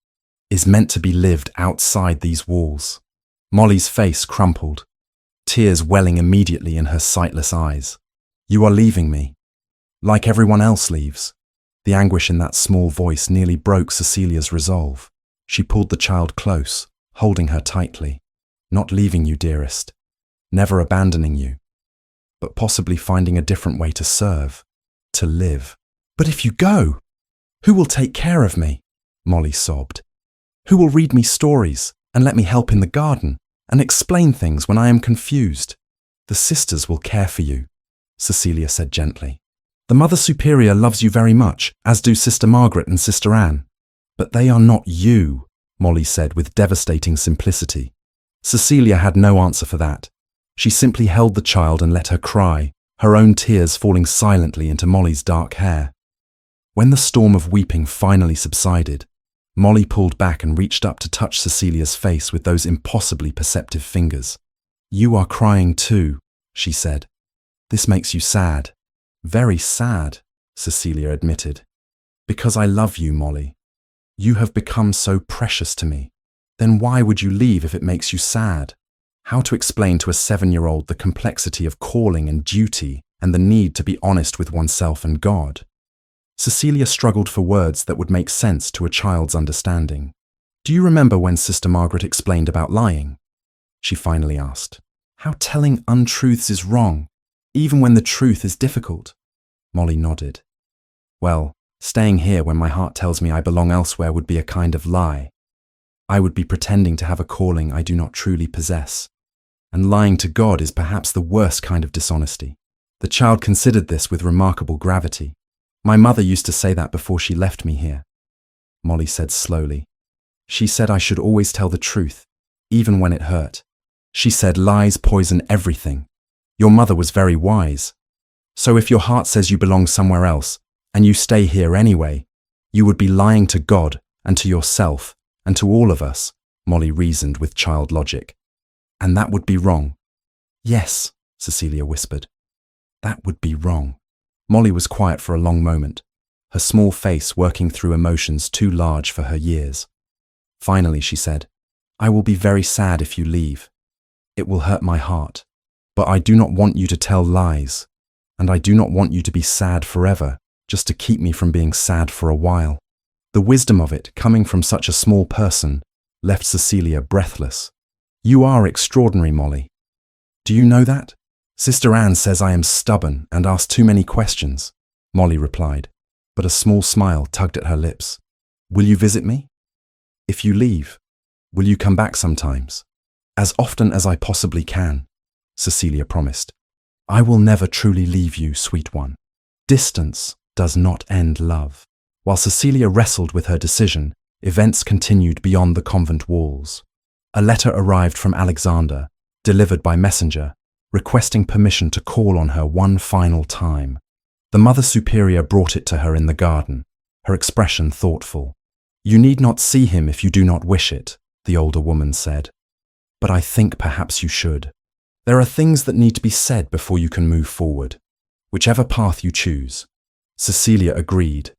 is meant to be lived outside these walls. Molly's face crumpled, tears welling immediately in her sightless eyes. You are leaving me, like everyone else leaves. The anguish in that small voice nearly broke Cecilia's resolve. She pulled the child close, holding her tightly. Not leaving you, dearest. Never abandoning you. But possibly finding a different way to serve, to live. But if you go, who will take care of me? Molly sobbed. Who will read me stories and let me help in the garden and explain things when I am confused? The sisters will care for you, Cecilia said gently. The Mother Superior loves you very much, as do Sister Margaret and Sister Anne. But they are not you, Molly said with devastating simplicity. Cecilia had no answer for that. She simply held the child and let her cry, her own tears falling silently into Molly's dark hair. When the storm of weeping finally subsided, Molly pulled back and reached up to touch Cecilia's face with those impossibly perceptive fingers. You are crying too, she said. This makes you sad. Very sad, Cecilia admitted. Because I love you, Molly. You have become so precious to me. Then why would you leave if it makes you sad? How to explain to a 7-year-old the complexity of calling and duty and the need to be honest with oneself and God? Cecilia struggled for words that would make sense to a child's understanding. Do you remember when Sister Margaret explained about lying? She finally asked. How telling untruths is wrong, even when the truth is difficult. Molly nodded. Well, staying here when my heart tells me I belong elsewhere would be a kind of lie. I would be pretending to have a calling I do not truly possess. And lying to God is perhaps the worst kind of dishonesty. The child considered this with remarkable gravity. My mother used to say that before she left me here. Molly said slowly. She said I should always tell the truth, even when it hurt. She said lies poison everything. Your mother was very wise. So if your heart says you belong somewhere else, and you stay here anyway, you would be lying to God and to yourself and to all of us, Molly reasoned with child logic. And that would be wrong. Yes, Cecilia whispered. That would be wrong. Molly was quiet for a long moment, her small face working through emotions too large for her years. Finally, she said, I will be very sad if you leave. It will hurt my heart. But I do not want you to tell lies, and I do not want you to be sad forever, just to keep me from being sad for a while. The wisdom of it, coming from such a small person, left Cecilia breathless. You are extraordinary, Molly. Do you know that? Sister Anne says I am stubborn and ask too many questions, Molly replied, but a small smile tugged at her lips. Will you visit me? If you leave, will you come back sometimes? As often as I possibly can, Cecilia promised. I will never truly leave you, sweet one. Distance does not end love. While Cecilia wrestled with her decision, events continued beyond the convent walls. A letter arrived from Alexander, delivered by messenger, requesting permission to call on her one final time. The Mother Superior brought it to her in the garden, her expression thoughtful. You need not see him if you do not wish it, the older woman said. But I think perhaps you should. There are things that need to be said before you can move forward, whichever path you choose. Cecilia agreed,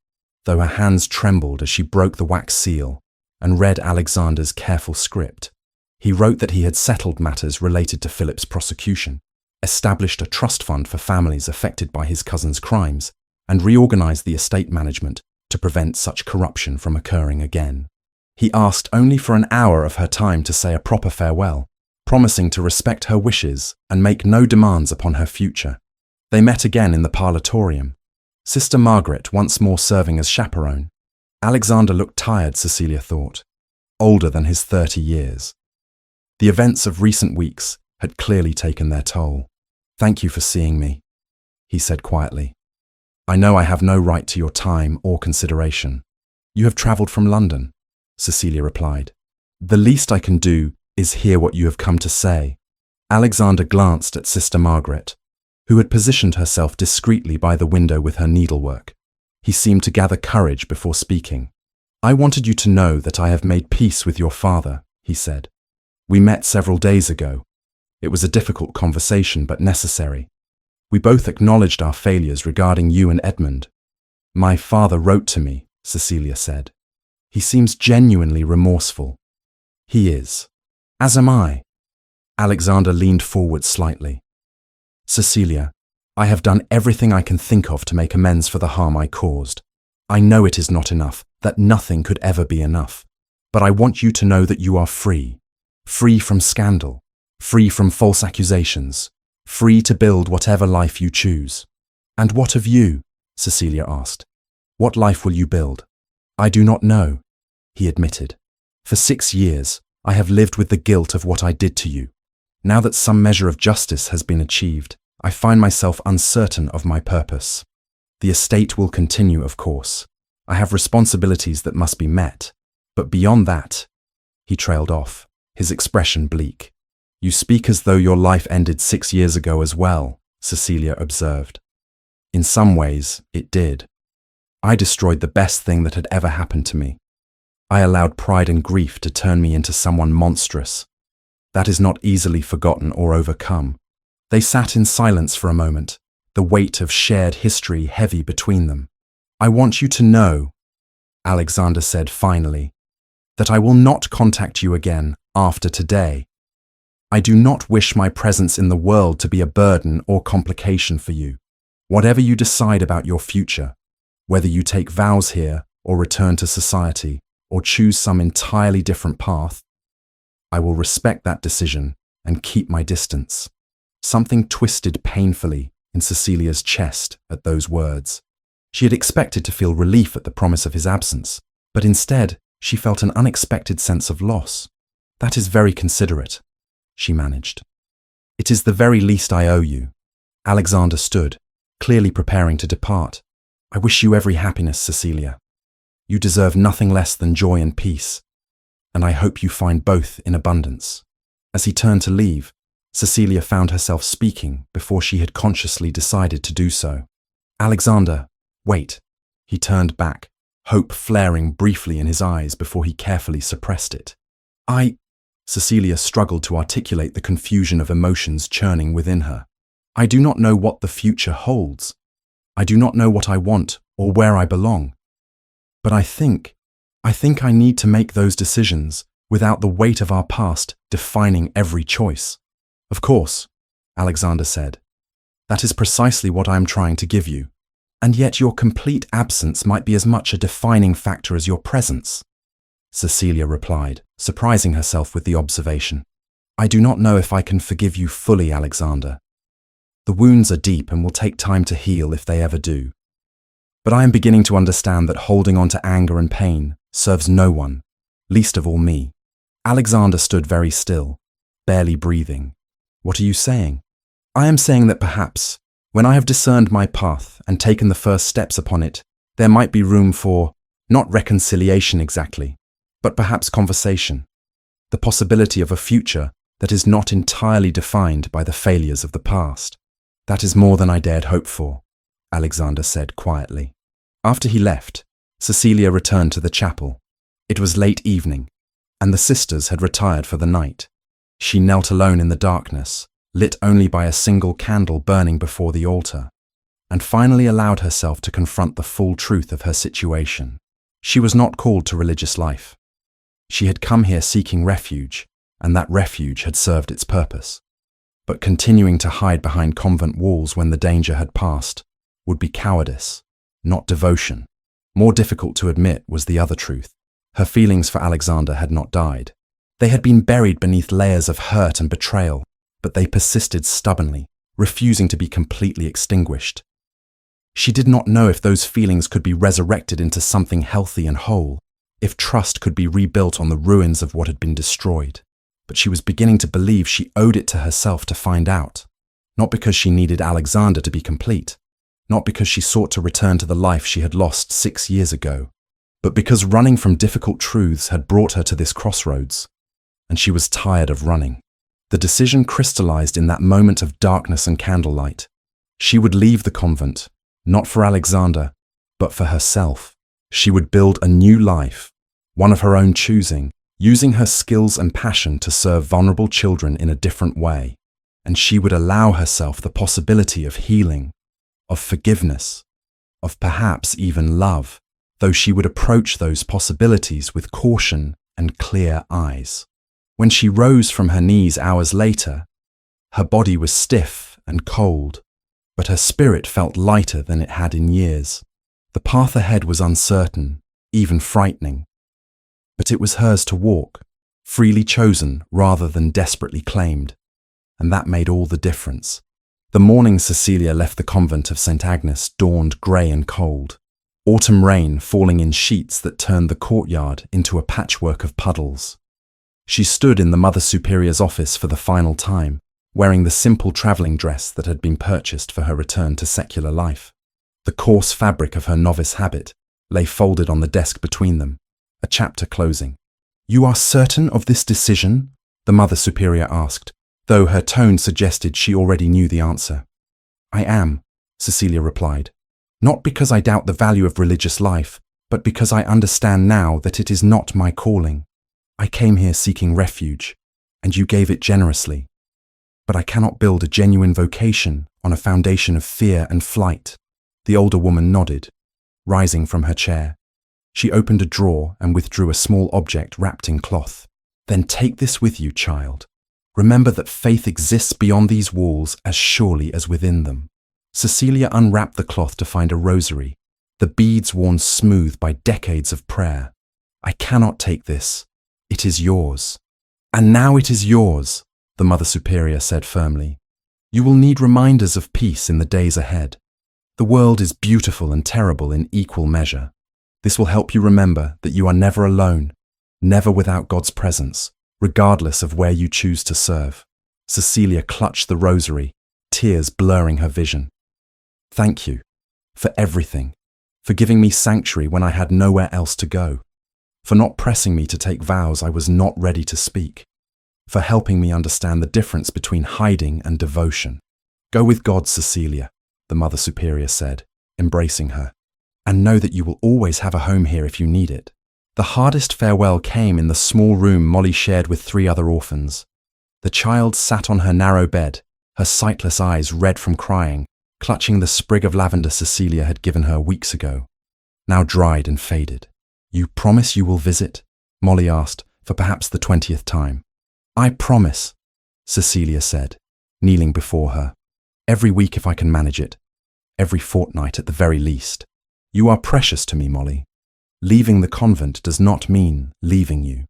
though her hands trembled as she broke the wax seal and read Alexander's careful script. He wrote that he had settled matters related to Philip's prosecution, established a trust fund for families affected by his cousin's crimes, and reorganized the estate management to prevent such corruption from occurring again. He asked only for an hour of her time to say a proper farewell, promising to respect her wishes and make no demands upon her future. They met again in the parlatorium, Sister Margaret once more serving as chaperone. Alexander looked tired, Cecilia thought, older than his 30 years. The events of recent weeks had clearly taken their toll. Thank you for seeing me, he said quietly. I know I have no right to your time or consideration. You have travelled from London, Cecilia replied. The least I can do is hear what you have come to say. Alexander glanced at Sister Margaret, who had positioned herself discreetly by the window with her needlework. He seemed to gather courage before speaking. I wanted you to know that I have made peace with your father, he said. We met several days ago, It was a difficult conversation, but necessary. We both acknowledged our failures regarding you and Edmund. My father wrote to me, Cecilia said. He seems genuinely remorseful. He is. As am I. Alexander leaned forward slightly. Cecilia, I have done everything I can think of to make amends for the harm I caused. I know it is not enough, that nothing could ever be enough. But I want you to know that you are free. Free from scandal. Free from false accusations. Free to build whatever life you choose. And what of you? Cecilia asked. What life will you build? I do not know, he admitted. For 6 years, I have lived with the guilt of what I did to you. Now that some measure of justice has been achieved, I find myself uncertain of my purpose. The estate will continue, of course. I have responsibilities that must be met. But beyond that, he trailed off, his expression bleak. You speak as though your life ended 6 years ago as well, Cecilia observed. In some ways, it did. I destroyed the best thing that had ever happened to me. I allowed pride and grief to turn me into someone monstrous. That is not easily forgotten or overcome. They sat in silence for a moment, the weight of shared history heavy between them. I want you to know, Alexander said finally, that I will not contact you again after today. I do not wish my presence in the world to be a burden or complication for you. Whatever you decide about your future, whether you take vows here or return to society or choose some entirely different path, I will respect that decision and keep my distance. Something twisted painfully in Cecilia's chest at those words. She had expected to feel relief at the promise of his absence, but instead she felt an unexpected sense of loss. That is very considerate, she managed. It is the very least I owe you. Alexander stood, clearly preparing to depart. I wish you every happiness, Cecilia. You deserve nothing less than joy and peace, and I hope you find both in abundance. As he turned to leave, Cecilia found herself speaking before she had consciously decided to do so. Alexander, wait. He turned back, hope flaring briefly in his eyes before he carefully suppressed it. Cecilia struggled to articulate the confusion of emotions churning within her. I do not know what the future holds. I do not know what I want or where I belong. But I think I need to make those decisions without the weight of our past defining every choice. Of course, Alexander said. That is precisely what I am trying to give you. And yet your complete absence might be as much a defining factor as your presence. Cecilia replied, surprising herself with the observation. I do not know if I can forgive you fully, Alexander. The wounds are deep and will take time to heal if they ever do. But I am beginning to understand that holding on to anger and pain serves no one, least of all me. Alexander stood very still, barely breathing. What are you saying? I am saying that perhaps, when I have discerned my path and taken the first steps upon it, there might be room for, not reconciliation exactly, but perhaps conversation. The possibility of a future that is not entirely defined by the failures of the past. That is more than I dared hope for, Alexander said quietly. After he left, Cecilia returned to the chapel. It was late evening, and the sisters had retired for the night. She knelt alone in the darkness, lit only by a single candle burning before the altar, and finally allowed herself to confront the full truth of her situation. She was not called to religious life. She had come here seeking refuge, and that refuge had served its purpose. But continuing to hide behind convent walls when the danger had passed would be cowardice, not devotion. More difficult to admit was the other truth. Her feelings for Alexander had not died. They had been buried beneath layers of hurt and betrayal, but they persisted stubbornly, refusing to be completely extinguished. She did not know if those feelings could be resurrected into something healthy and whole, if trust could be rebuilt on the ruins of what had been destroyed. But she was beginning to believe she owed it to herself to find out, not because she needed Alexander to be complete, not because she sought to return to the life she had lost 6 years ago, but because running from difficult truths had brought her to this crossroads, and she was tired of running. The decision crystallized in that moment of darkness and candlelight. She would leave the convent, not for Alexander, but for herself. She would build a new life, one of her own choosing, using her skills and passion to serve vulnerable children in a different way. and she would allow herself the possibility of healing, of forgiveness, of perhaps even love, though she would approach those possibilities with caution and clear eyes. When she rose from her knees hours later, her body was stiff and cold, but her spirit felt lighter than it had in years. The path ahead was uncertain, even frightening, but it was hers to walk, freely chosen rather than desperately claimed, and that made all the difference. The morning Cecilia left the convent of St. Agnes dawned grey and cold, autumn rain falling in sheets that turned the courtyard into a patchwork of puddles. She stood in the Mother Superior's office for the final time, wearing the simple travelling dress that had been purchased for her return to secular life. The coarse fabric of her novice habit lay folded on the desk between them, a chapter closing. "You are certain of this decision?" the Mother Superior asked, though her tone suggested she already knew the answer. "I am," Cecilia replied, "not because I doubt the value of religious life, but because I understand now that it is not my calling. I came here seeking refuge, and you gave it generously. But I cannot build a genuine vocation on a foundation of fear and flight." The older woman nodded, rising from her chair. She opened a drawer and withdrew a small object wrapped in cloth. "Then take this with you, child. Remember that faith exists beyond these walls as surely as within them." Cecilia unwrapped the cloth to find a rosary, the beads worn smooth by decades of prayer. "I cannot take this. It is yours." "And now it is yours," the Mother Superior said firmly. "You will need reminders of peace in the days ahead. The world is beautiful and terrible in equal measure. This will help you remember that you are never alone, never without God's presence, regardless of where you choose to serve." Cecilia clutched the rosary, tears blurring her vision. "Thank you for everything, for giving me sanctuary when I had nowhere else to go, for not pressing me to take vows I was not ready to speak, for helping me understand the difference between hiding and devotion." "Go with God, Cecilia," the Mother Superior said, embracing her, "and know that you will always have a home here if you need it." The hardest farewell came in the small room Molly shared with 3 other orphans. The child sat on her narrow bed, her sightless eyes red from crying, clutching the sprig of lavender Cecilia had given her weeks ago, now dried and faded. "You promise you will visit?" Molly asked, for perhaps the 20th time. "I promise," Cecilia said, kneeling before her. "Every week if I can manage it. Every fortnight at the very least. You are precious to me, Molly. Leaving the convent does not mean leaving you,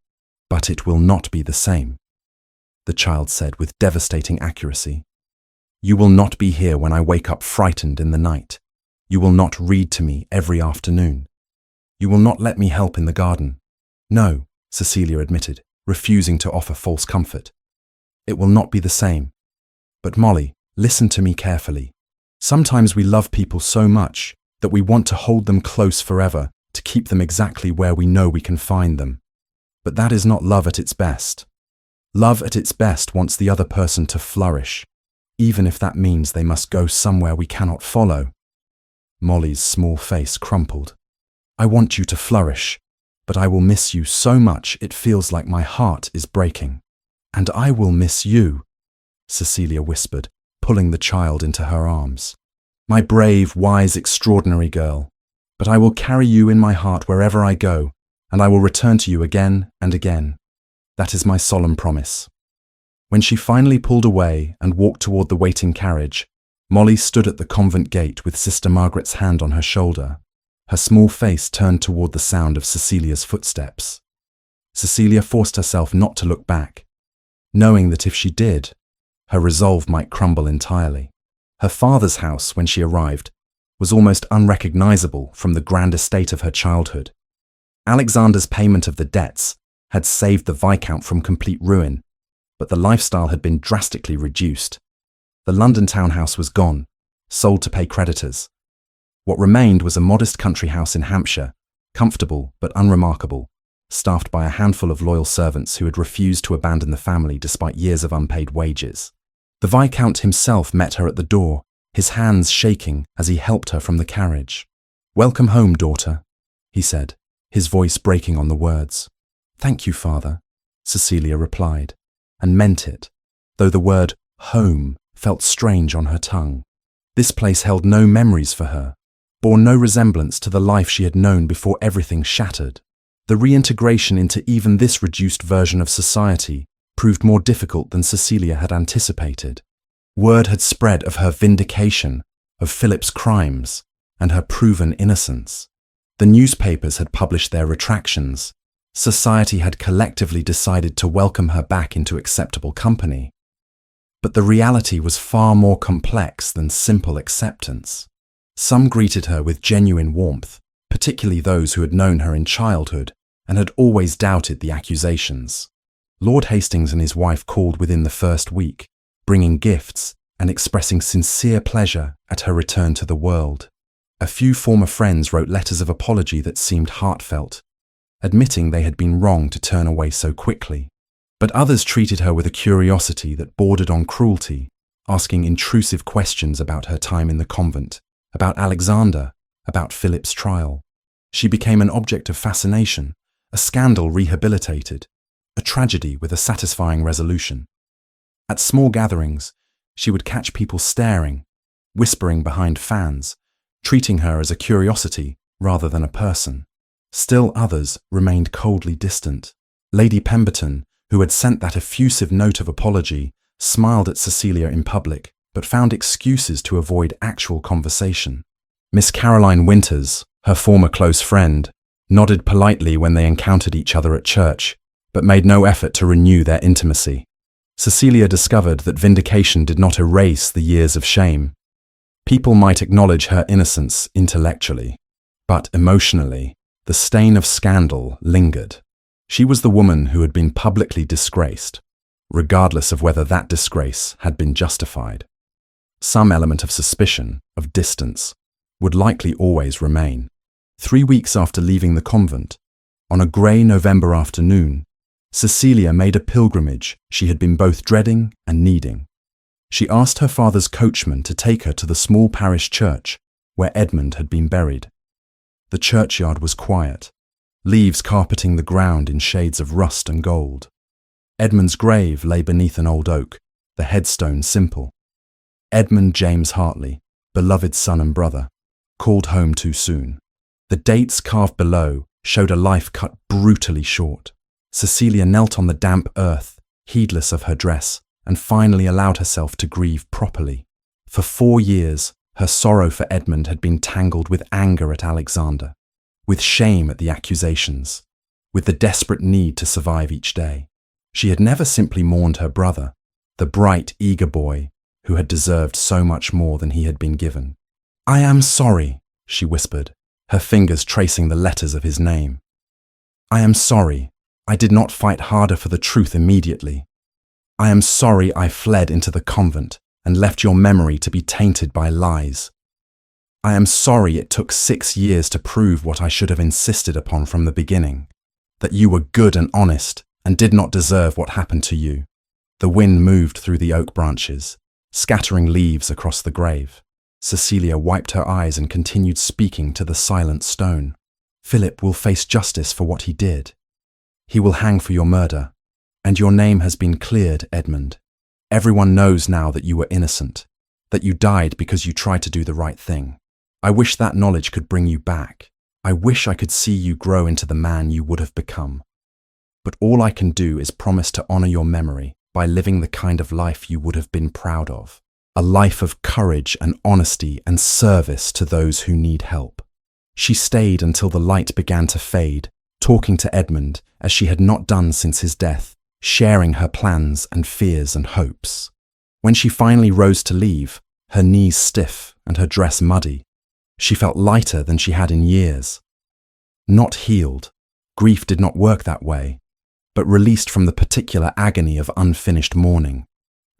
but it will not be the same," the child said with devastating accuracy. "You will not be here when I wake up frightened in the night. You will not read to me every afternoon. You will not let me help in the garden." "No," Cecilia admitted, refusing to offer false comfort. "It will not be the same. But Molly, listen to me carefully. Sometimes we love people so much that we want to hold them close forever, to keep them exactly where we know we can find them. But that is not love at its best. Love at its best wants the other person to flourish, even if that means they must go somewhere we cannot follow." Molly's small face crumpled. "I want you to flourish, but I will miss you so much it feels like my heart is breaking." "And I will miss you," Cecilia whispered, pulling the child into her arms. "My brave, wise, extraordinary girl. But I will carry you in my heart wherever I go, and I will return to you again and again. That is my solemn promise." When she finally pulled away and walked toward the waiting carriage, Molly stood at the convent gate with Sister Margaret's hand on her shoulder, her small face turned toward the sound of Cecilia's footsteps. Cecilia forced herself not to look back, knowing that if she did, her resolve might crumble entirely. Her father's house, when she arrived, was almost unrecognizable from the grand estate of her childhood. Alexander's payment of the debts had saved the Viscount from complete ruin, but the lifestyle had been drastically reduced. The London townhouse was gone, sold to pay creditors. What remained was a modest country house in Hampshire, comfortable but unremarkable, staffed by a handful of loyal servants who had refused to abandon the family despite years of unpaid wages. The Viscount himself met her at the door, his hands shaking as he helped her from the carriage. "Welcome home, daughter," he said, his voice breaking on the words. "Thank you, father," Cecilia replied, and meant it, though the word home, felt strange on her tongue. This place held no memories for her, bore no resemblance to the life she had known before everything shattered. The reintegration into even this reduced version of society proved more difficult than Cecilia had anticipated. Word had spread of her vindication, of Philip's crimes, and her proven innocence. The newspapers had published their retractions. Society had collectively decided to welcome her back into acceptable company. But the reality was far more complex than simple acceptance. Some greeted her with genuine warmth, particularly those who had known her in childhood and had always doubted the accusations. Lord Hastings and his wife called within the first week, bringing gifts and expressing sincere pleasure at her return to the world. A few former friends wrote letters of apology that seemed heartfelt, admitting they had been wrong to turn away so quickly. But others treated her with a curiosity that bordered on cruelty, asking intrusive questions about her time in the convent, about Alexander, about Philip's trial. She became an object of fascination, a scandal rehabilitated, a tragedy with a satisfying resolution. At small gatherings, she would catch people staring, whispering behind fans, treating her as a curiosity rather than a person. Still others remained coldly distant. Lady Pemberton, who had sent that effusive note of apology, smiled at Cecilia in public, but found excuses to avoid actual conversation. Miss Caroline Winters, her former close friend, nodded politely when they encountered each other at church, but made no effort to renew their intimacy. Cecilia discovered that vindication did not erase the years of shame. People might acknowledge her innocence intellectually, but emotionally, the stain of scandal lingered. She was the woman who had been publicly disgraced, regardless of whether that disgrace had been justified. Some element of suspicion, of distance, would likely always remain. 3 weeks after leaving the convent, on a grey November afternoon, Cecilia made a pilgrimage she had been both dreading and needing. She asked her father's coachman to take her to the small parish church where Edmund had been buried. The churchyard was quiet, leaves carpeting the ground in shades of rust and gold. Edmund's grave lay beneath an old oak, the headstone simple. Edmund James Hartley, beloved son and brother, called home too soon. The dates carved below showed a life cut brutally short. Cecilia knelt on the damp earth, heedless of her dress, and finally allowed herself to grieve properly. For 4 years, her sorrow for Edmund had been tangled with anger at Alexander, with shame at the accusations, with the desperate need to survive each day. She had never simply mourned her brother, the bright, eager boy who had deserved so much more than he had been given. "I am sorry," she whispered, her fingers tracing the letters of his name. "I am sorry. I did not fight harder for the truth immediately. I am sorry I fled into the convent and left your memory to be tainted by lies. I am sorry it took 6 years to prove what I should have insisted upon from the beginning, that you were good and honest and did not deserve what happened to you." The wind moved through the oak branches, scattering leaves across the grave. Cecilia wiped her eyes and continued speaking to the silent stone. "Philip will face justice for what he did. He will hang for your murder, and your name has been cleared, Edmund. Everyone knows now that you were innocent, that you died because you tried to do the right thing. I wish that knowledge could bring you back. I wish I could see you grow into the man you would have become. But all I can do is promise to honor your memory by living the kind of life you would have been proud of. A life of courage and honesty and service to those who need help." She stayed until the light began to fade, talking to Edmund as she had not done since his death, sharing her plans and fears and hopes. When she finally rose to leave, her knees stiff and her dress muddy, she felt lighter than she had in years. Not healed, grief did not work that way, but released from the particular agony of unfinished mourning.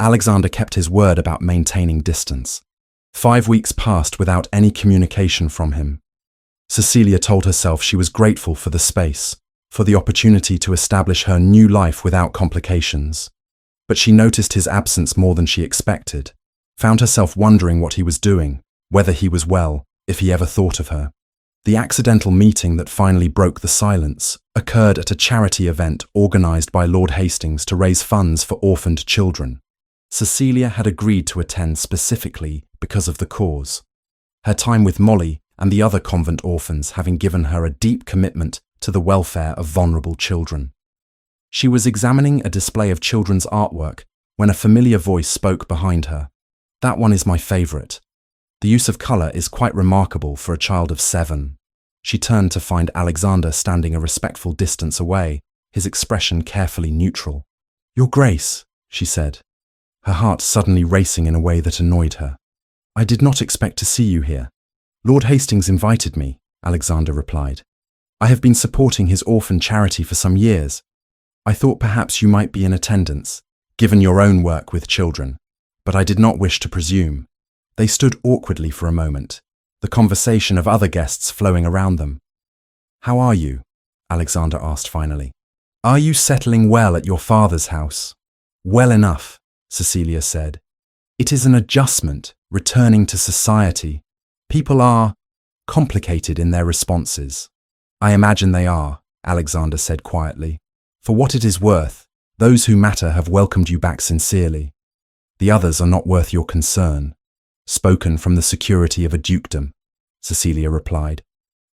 Alexander kept his word about maintaining distance. 5 weeks passed without any communication from him. Cecilia told herself she was grateful for the space, for the opportunity to establish her new life without complications. But she noticed his absence more than she expected, found herself wondering what he was doing, whether he was well, if he ever thought of her. The accidental meeting that finally broke the silence occurred at a charity event organised by Lord Hastings to raise funds for orphaned children. Cecilia had agreed to attend specifically because of the cause. Her time with Molly and the other convent orphans having given her a deep commitment to the welfare of vulnerable children. She was examining a display of children's artwork when a familiar voice spoke behind her. "That one is my favorite. The use of color is quite remarkable for a child of 7. She turned to find Alexander standing a respectful distance away, his expression carefully neutral. "Your Grace," she said, her heart suddenly racing in a way that annoyed her. "I did not expect to see you here." "Lord Hastings invited me," Alexander replied. "I have been supporting his orphan charity for some years. I thought perhaps you might be in attendance, given your own work with children, but I did not wish to presume." They stood awkwardly for a moment, the conversation of other guests flowing around them. "How are you?" Alexander asked finally. "Are you settling well at your father's house?" "Well enough," Cecilia said. "It is an adjustment, returning to society. People are complicated in their responses." "I imagine they are," Alexander said quietly. "For what it is worth, those who matter have welcomed you back sincerely. The others are not worth your concern." "Spoken from the security of a dukedom," Cecilia replied,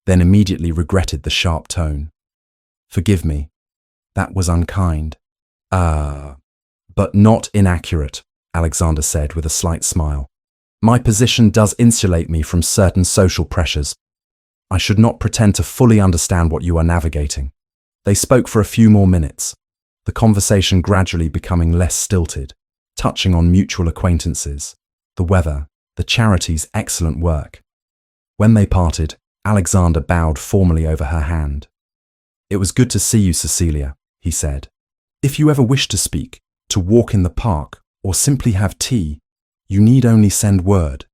then immediately regretted the sharp tone. "Forgive me. That was unkind." But not inaccurate," Alexander said with a slight smile. "My position does insulate me from certain social pressures. I should not pretend to fully understand what you are navigating." They spoke for a few more minutes, the conversation gradually becoming less stilted, touching on mutual acquaintances, the weather, the charity's excellent work. When they parted, Alexander bowed formally over her hand. "It was good to see you, Cecilia," he said. "If you ever wish to speak, to walk in the park, or simply have tea, you need only send word.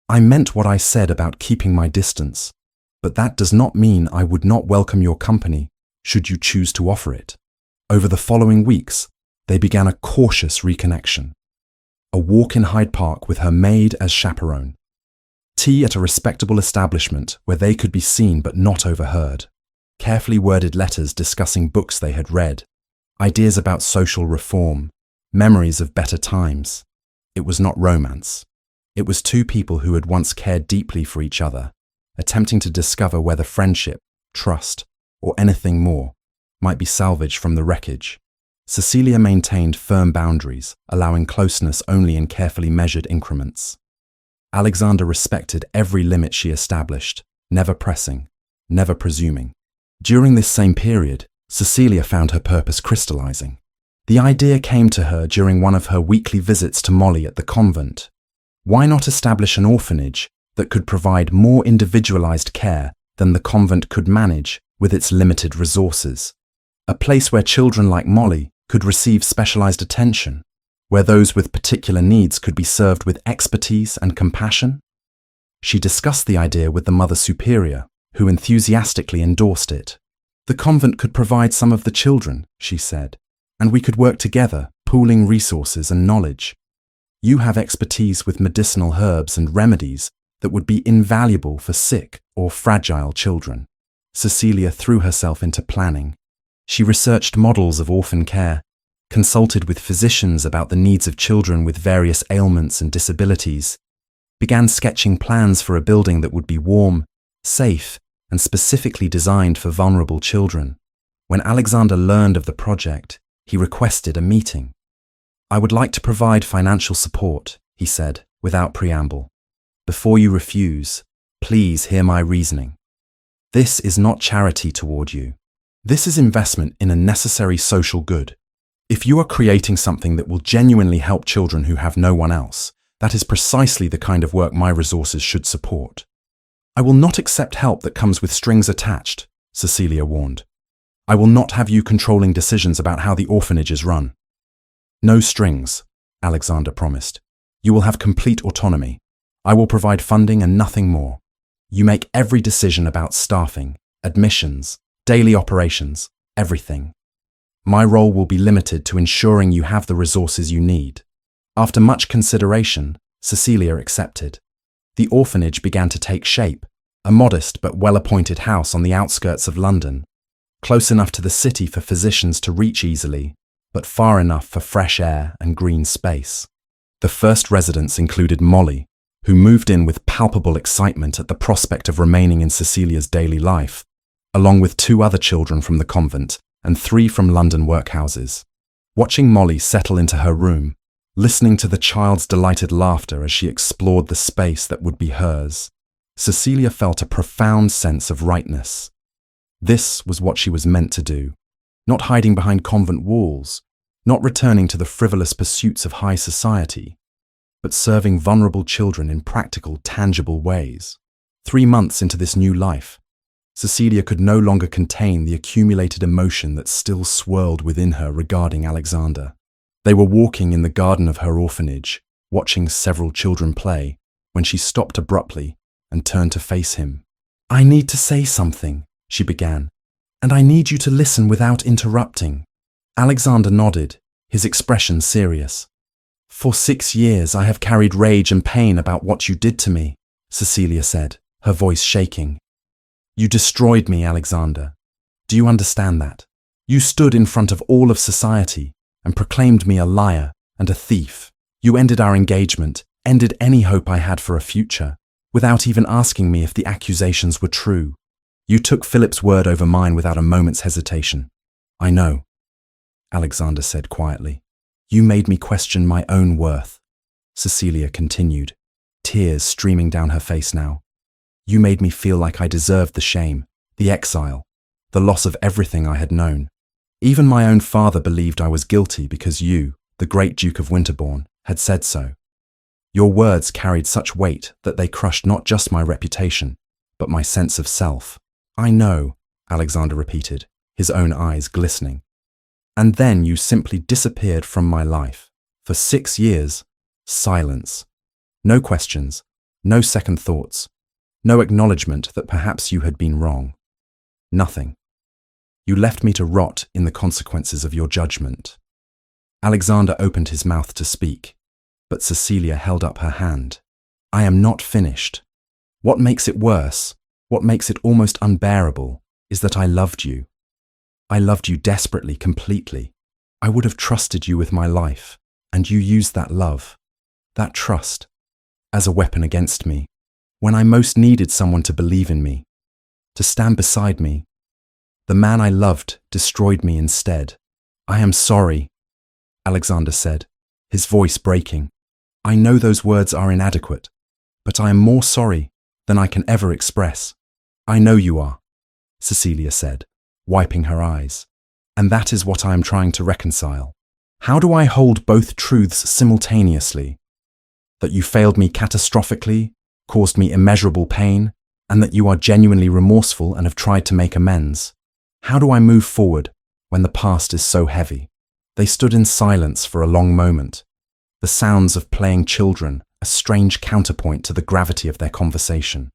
I meant what I said about keeping my distance, but that does not mean I would not welcome your company, should you choose to offer it." Over the following weeks, they began a cautious reconnection. A walk in Hyde Park with her maid as chaperone. Tea at a respectable establishment where they could be seen but not overheard. Carefully worded letters discussing books they had read. Ideas about social reform. Memories of better times. It was not romance. It was two people who had once cared deeply for each other, attempting to discover whether friendship, trust, or anything more might be salvaged from the wreckage. Cecilia maintained firm boundaries, allowing closeness only in carefully measured increments. Alexander respected every limit she established, never pressing, never presuming. During this same period, Cecilia found her purpose crystallizing. The idea came to her during one of her weekly visits to Molly at the convent. Why not establish an orphanage that could provide more individualized care than the convent could manage with its limited resources? A place where children like Molly could receive specialized attention, where those with particular needs could be served with expertise and compassion? She discussed the idea with the Mother Superior, who enthusiastically endorsed it. "The convent could provide some of the children," she said, "and we could work together, pooling resources and knowledge. You have expertise with medicinal herbs and remedies that would be invaluable for sick or fragile children." Cecilia threw herself into planning. She researched models of orphan care, consulted with physicians about the needs of children with various ailments and disabilities, began sketching plans for a building that would be warm, safe, and specifically designed for vulnerable children. When Alexander learned of the project, he requested a meeting. "I would like to provide financial support," he said, without preamble. "Before you refuse, please hear my reasoning. This is not charity toward you. This is investment in a necessary social good. If you are creating something that will genuinely help children who have no one else, that is precisely the kind of work my resources should support." "I will not accept help that comes with strings attached," Cecilia warned. "I will not have you controlling decisions about how the orphanage is run." "No strings," Alexander promised. "You will have complete autonomy. I will provide funding and nothing more. You make every decision about staffing, admissions, daily operations, everything. My role will be limited to ensuring you have the resources you need." After much consideration, Cecilia accepted. The orphanage began to take shape, a modest but well-appointed house on the outskirts of London, close enough to the city for physicians to reach easily, but far enough for fresh air and green space. The first residents included Molly, who moved in with palpable excitement at the prospect of remaining in Cecilia's daily life, along with 2 other children from the convent and 3 from London workhouses. Watching Molly settle into her room, listening to the child's delighted laughter as she explored the space that would be hers, Cecilia felt a profound sense of rightness. This was what she was meant to do, not hiding behind convent walls, not returning to the frivolous pursuits of high society, but serving vulnerable children in practical, tangible ways. 3 months into this new life, Cecilia could no longer contain the accumulated emotion that still swirled within her regarding Alexander. They were walking in the garden of her orphanage, watching several children play, when she stopped abruptly and turned to face him. "I need to say something," she began, "and I need you to listen without interrupting." Alexander nodded, his expression serious. "For 6 years I have carried rage and pain about what you did to me," Cecilia said, her voice shaking. "You destroyed me, Alexander. Do you understand that? You stood in front of all of society and proclaimed me a liar and a thief. You ended our engagement, ended any hope I had for a future, without even asking me if the accusations were true. You took Philip's word over mine without a moment's hesitation." "I know," Alexander said quietly. "You made me question my own worth," Cecilia continued, tears streaming down her face now. "You made me feel like I deserved the shame, the exile, the loss of everything I had known. Even my own father believed I was guilty because you, the great Duke of Winterbourne, had said so. Your words carried such weight that they crushed not just my reputation, but my sense of self." "I know," Alexander repeated, his own eyes glistening. "And then you simply disappeared from my life. For 6 years, silence. No questions, no second thoughts, no acknowledgement that perhaps you had been wrong. Nothing. You left me to rot in the consequences of your judgment." Alexander opened his mouth to speak, but Cecilia held up her hand. "I am not finished. What makes it worse, what makes it almost unbearable, is that I loved you. I loved you desperately, completely. I would have trusted you with my life, and you used that love, that trust, as a weapon against me, when I most needed someone to believe in me, to stand beside me. The man I loved destroyed me instead. I am sorry," Alexander said, his voice breaking. "I know those words are inadequate, but I am more sorry than I can ever express." "I know you are," Cecilia said, wiping her eyes. "And that is what I am trying to reconcile. How do I hold both truths simultaneously? That you failed me catastrophically, caused me immeasurable pain, and that you are genuinely remorseful and have tried to make amends. How do I move forward when the past is so heavy?" They stood in silence for a long moment, the sounds of playing children a strange counterpoint to the gravity of their conversation.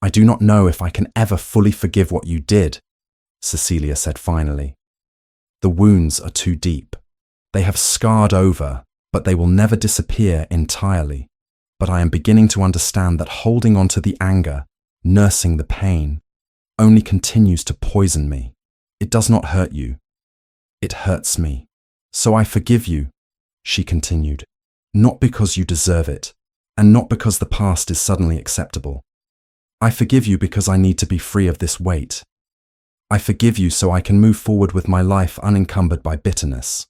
"I do not know if I can ever fully forgive what you did," Cecilia said finally. "The wounds are too deep. They have scarred over, but they will never disappear entirely. But I am beginning to understand that holding on to the anger, nursing the pain, only continues to poison me. It does not hurt you. It hurts me. So I forgive you," she continued, "not because you deserve it, and not because the past is suddenly acceptable. I forgive you because I need to be free of this weight. I forgive you so I can move forward with my life unencumbered by bitterness.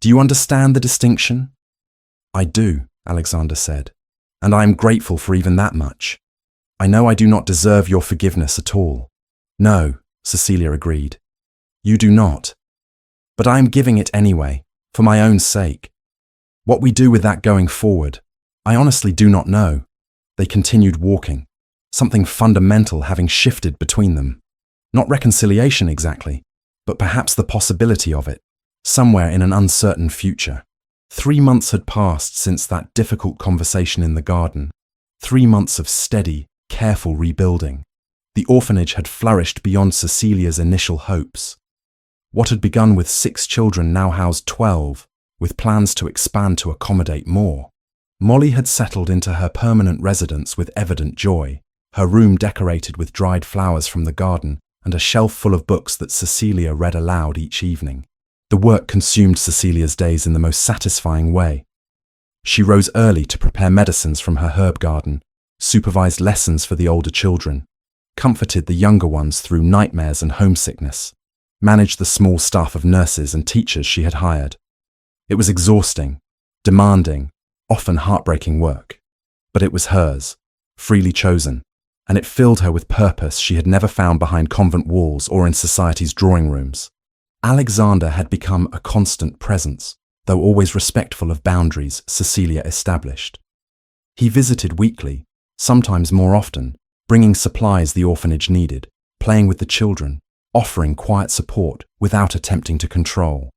Do you understand the distinction?" "I do," Alexander said, "and I am grateful for even that much. I know I do not deserve your forgiveness at all." "No," Cecilia agreed. "You do not. But I am giving it anyway, for my own sake. What we do with that going forward, I honestly do not know." They continued walking, something fundamental having shifted between them. Not reconciliation exactly, but perhaps the possibility of it, somewhere in an uncertain future. 3 months had passed since that difficult conversation in the garden. 3 months of steady, careful rebuilding. The orphanage had flourished beyond Cecilia's initial hopes. What had begun with 6 children now housed 12, with plans to expand to accommodate more. Molly had settled into her permanent residence with evident joy, her room decorated with dried flowers from the garden and a shelf full of books that Cecilia read aloud each evening. The work consumed Cecilia's days in the most satisfying way. She rose early to prepare medicines from her herb garden, supervised lessons for the older children, comforted the younger ones through nightmares and homesickness, managed the small staff of nurses and teachers she had hired. It was exhausting, demanding, often heartbreaking work, but it was hers, freely chosen, and it filled her with purpose she had never found behind convent walls or in society's drawing rooms. Alexander had become a constant presence, though always respectful of boundaries Cecilia established. He visited weekly, sometimes more often, bringing supplies the orphanage needed, playing with the children, offering quiet support without attempting to control.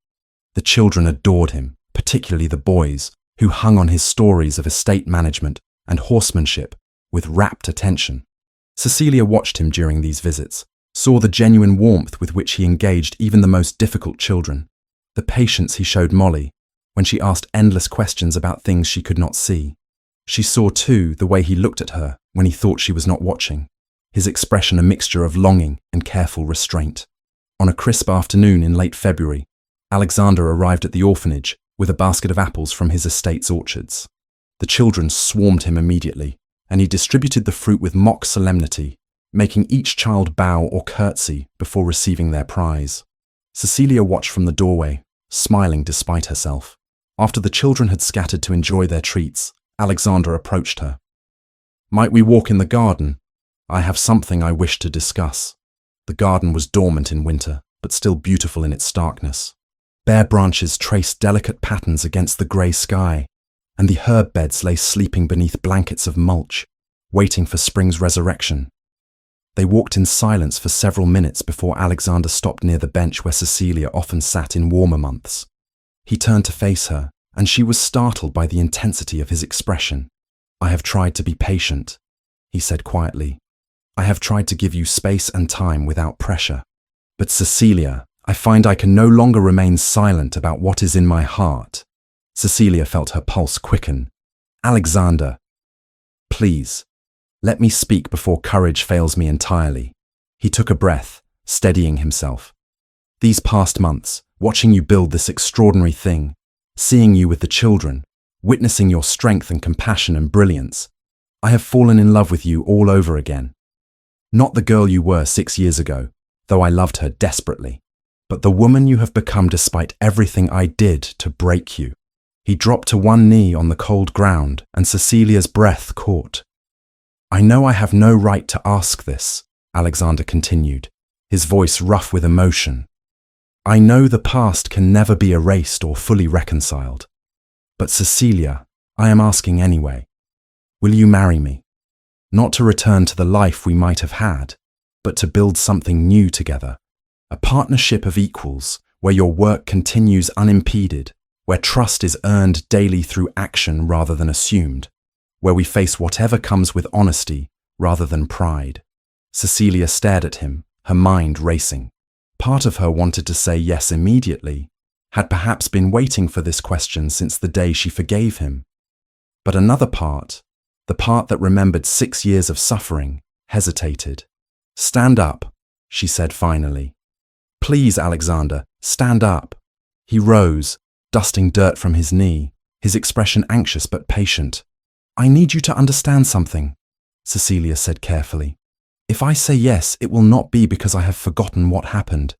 The children adored him, particularly the boys, who hung on his stories of estate management and horsemanship with rapt attention. Cecilia watched him during these visits, saw the genuine warmth with which he engaged even the most difficult children, the patience he showed Molly when she asked endless questions about things she could not see. She saw, too, the way he looked at her when he thought she was not watching, his expression a mixture of longing and careful restraint. On a crisp afternoon in late February, Alexander arrived at the orphanage with a basket of apples from his estate's orchards. The children swarmed him immediately, and he distributed the fruit with mock solemnity, making each child bow or curtsy before receiving their prize. Cecilia watched from the doorway, smiling despite herself. After the children had scattered to enjoy their treats, Alexander approached her. "Might we walk in the garden? I have something I wish to discuss." The garden was dormant in winter, but still beautiful in its starkness. Bare branches traced delicate patterns against the grey sky, and the herb beds lay sleeping beneath blankets of mulch, waiting for spring's resurrection. They walked in silence for several minutes before Alexander stopped near the bench where Cecilia often sat in warmer months. He turned to face her, and she was startled by the intensity of his expression. "I have tried to be patient," he said quietly. "I have tried to give you space and time without pressure. But Cecilia, I find I can no longer remain silent about what is in my heart." Cecilia felt her pulse quicken. "Alexander, please, let me speak before courage fails me entirely." He took a breath, steadying himself. "These past months, watching you build this extraordinary thing, seeing you with the children, witnessing your strength and compassion and brilliance, I have fallen in love with you all over again. Not the girl you were 6 years ago, though I loved her desperately, but the woman you have become despite everything I did to break you." He dropped to one knee on the cold ground, and Cecilia's breath caught. "I know I have no right to ask this," Alexander continued, his voice rough with emotion. "I know the past can never be erased or fully reconciled. But Cecilia, I am asking anyway. Will you marry me? Not to return to the life we might have had, but to build something new together. A partnership of equals, where your work continues unimpeded, where trust is earned daily through action rather than assumed, where we face whatever comes with honesty rather than pride." Cecilia stared at him, her mind racing. Part of her wanted to say yes immediately, had perhaps been waiting for this question since the day she forgave him. But another part, the part that remembered 6 years of suffering, hesitated. "Stand up," she said finally. "Please, Alexander, stand up." He rose, dusting dirt from his knee, his expression anxious but patient. "I need you to understand something," Cecilia said carefully. "If I say yes, it will not be because I have forgotten what happened.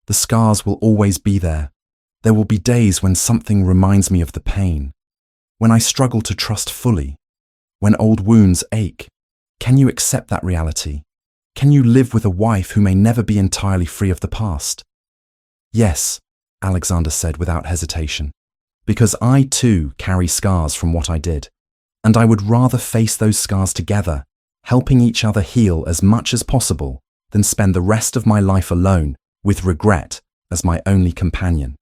The scars will always be there. There will be days when something reminds me of the pain, when I struggle to trust fully, when old wounds ache. Can you accept that reality? Can you live with a wife who may never be entirely free of the past?" "Yes," Alexander said without hesitation, "because I too carry scars from what I did, and I would rather face those scars together, helping each other heal as much as possible, than spend the rest of my life alone, with regret as my only companion.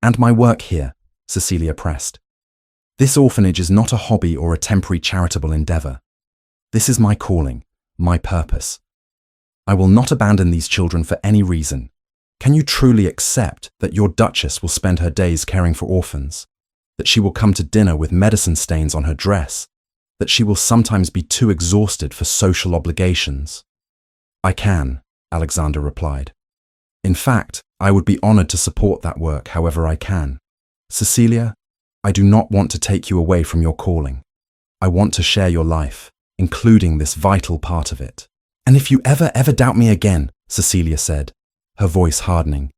And my work here," Cecilia pressed. "This orphanage is not a hobby or a temporary charitable endeavour. This is my calling, my purpose. I will not abandon these children for any reason. Can you truly accept that your Duchess will spend her days caring for orphans? That she will come to dinner with medicine stains on her dress? That she will sometimes be too exhausted for social obligations?" "I can," Alexander replied. "In fact, I would be honored to support that work however I can. Cecilia, I do not want to take you away from your calling. I want to share your life, including this vital part of it. And if you ever doubt me again, Cecilia said, her voice hardening,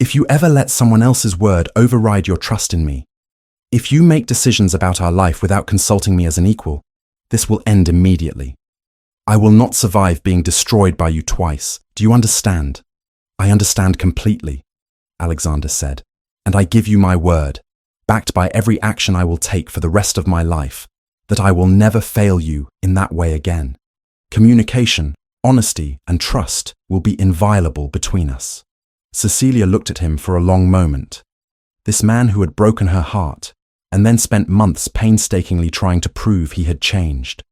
if you ever let someone else's word override your trust in me, if you make decisions about our life without consulting me as an equal, this will end immediately. I will not survive being destroyed by you twice. Do you understand? I understand completely, Alexander said, and I give you my word, backed by every action I will take for the rest of my life, that I will never fail you in that way again. Communication, honesty, and trust will be inviolable between us. Cecilia looked at him for a long moment. This man who had broken her heart, and then spent months painstakingly trying to prove he had changed.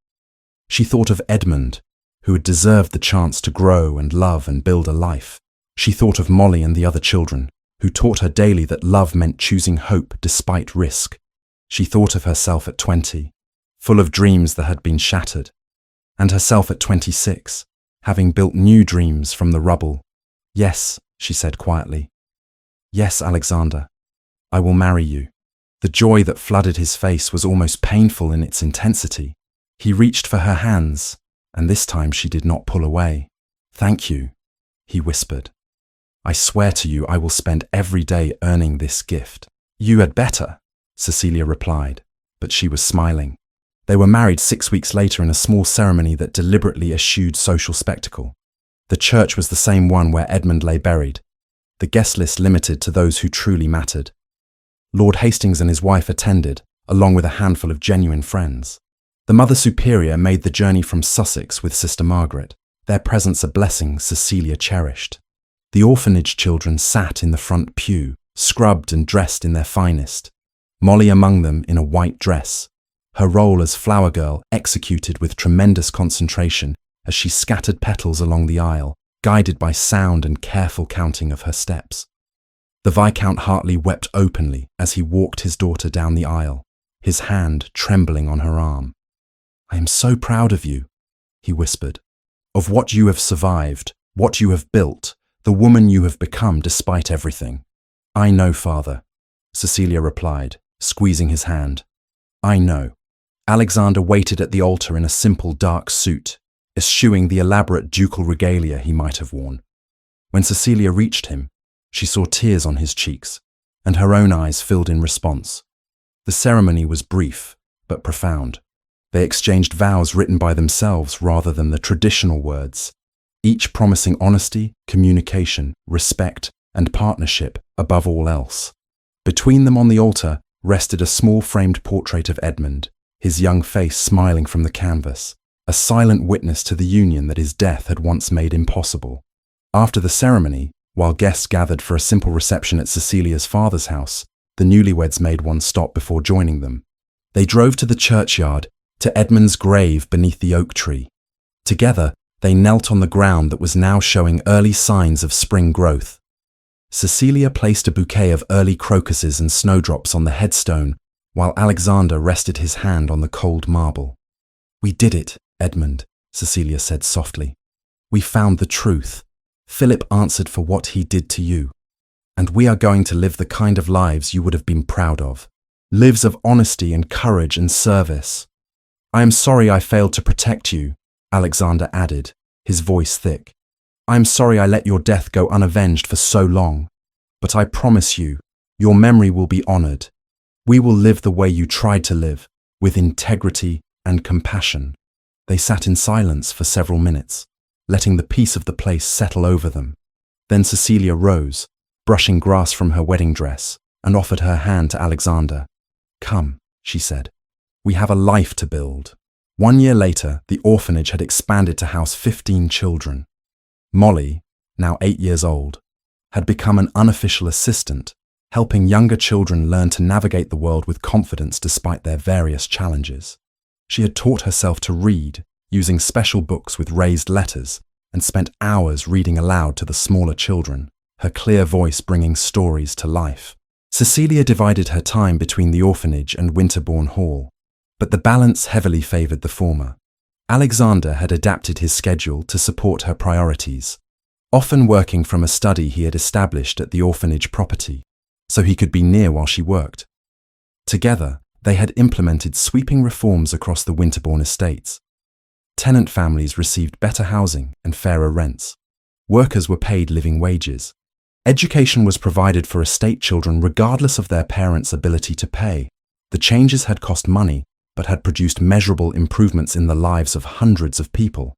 She thought of Edmund, who had deserved the chance to grow and love and build a life. She thought of Molly and the other children, who taught her daily that love meant choosing hope despite risk. She thought of herself at 20, full of dreams that had been shattered, and herself at 26, having built new dreams from the rubble. Yes, she said quietly. Yes, Alexander, I will marry you. The joy that flooded his face was almost painful in its intensity. He reached for her hands, and this time she did not pull away. Thank you, he whispered. I swear to you I will spend every day earning this gift. You had better, Cecilia replied, but she was smiling. They were married 6 weeks later in a small ceremony that deliberately eschewed social spectacle. The church was the same one where Edmund lay buried, the guest list limited to those who truly mattered. Lord Hastings and his wife attended, along with a handful of genuine friends. The Mother Superior made the journey from Sussex with Sister Margaret, their presence a blessing Cecilia cherished. The orphanage children sat in the front pew, scrubbed and dressed in their finest, Molly among them in a white dress, her role as flower girl executed with tremendous concentration as she scattered petals along the aisle, guided by sound and careful counting of her steps. The Viscount Hartley wept openly as he walked his daughter down the aisle, his hand trembling on her arm. I am so proud of you, he whispered, of what you have survived, what you have built, the woman you have become despite everything. I know, Father, Cecilia replied, squeezing his hand. I know. Alexander waited at the altar in a simple dark suit, eschewing the elaborate ducal regalia he might have worn. When Cecilia reached him, she saw tears on his cheeks, and her own eyes filled in response. The ceremony was brief, but profound. They exchanged vows written by themselves rather than the traditional words, each promising honesty, communication, respect, and partnership above all else. Between them on the altar rested a small framed portrait of Edmund, his young face smiling from the canvas, a silent witness to the union that his death had once made impossible. After the ceremony, while guests gathered for a simple reception at Cecilia's father's house, the newlyweds made one stop before joining them. They drove to the churchyard, to Edmund's grave beneath the oak tree. Together, they knelt on the ground that was now showing early signs of spring growth. Cecilia placed a bouquet of early crocuses and snowdrops on the headstone, while Alexander rested his hand on the cold marble. We did it, Edmund, Cecilia said softly. We found the truth. Philip answered for what he did to you. And we are going to live the kind of lives you would have been proud of. Lives of honesty and courage and service. I am sorry I failed to protect you, Alexander added, his voice thick. I am sorry I let your death go unavenged for so long. But I promise you, your memory will be honored. We will live the way you tried to live, with integrity and compassion. They sat in silence for several minutes, letting the peace of the place settle over them. Then Cecilia rose, brushing grass from her wedding dress, and offered her hand to Alexander. Come, she said. We have a life to build. 1 year later, the orphanage had expanded to house 15 children. Molly, now 8 years old, had become an unofficial assistant, helping younger children learn to navigate the world with confidence despite their various challenges. She had taught herself to read, using special books with raised letters, and spent hours reading aloud to the smaller children, her clear voice bringing stories to life. Cecilia divided her time between the orphanage and Winterbourne Hall, but the balance heavily favoured the former. Alexander had adapted his schedule to support her priorities. often working from a study he had established at the orphanage property, so he could be near while she worked. Together, they had implemented sweeping reforms across the Winterbourne estates. Tenant families received better housing and fairer rents. Workers were paid living wages. Education was provided for estate children regardless of their parents' ability to pay. The changes had cost money, but had produced measurable improvements in the lives of hundreds of people.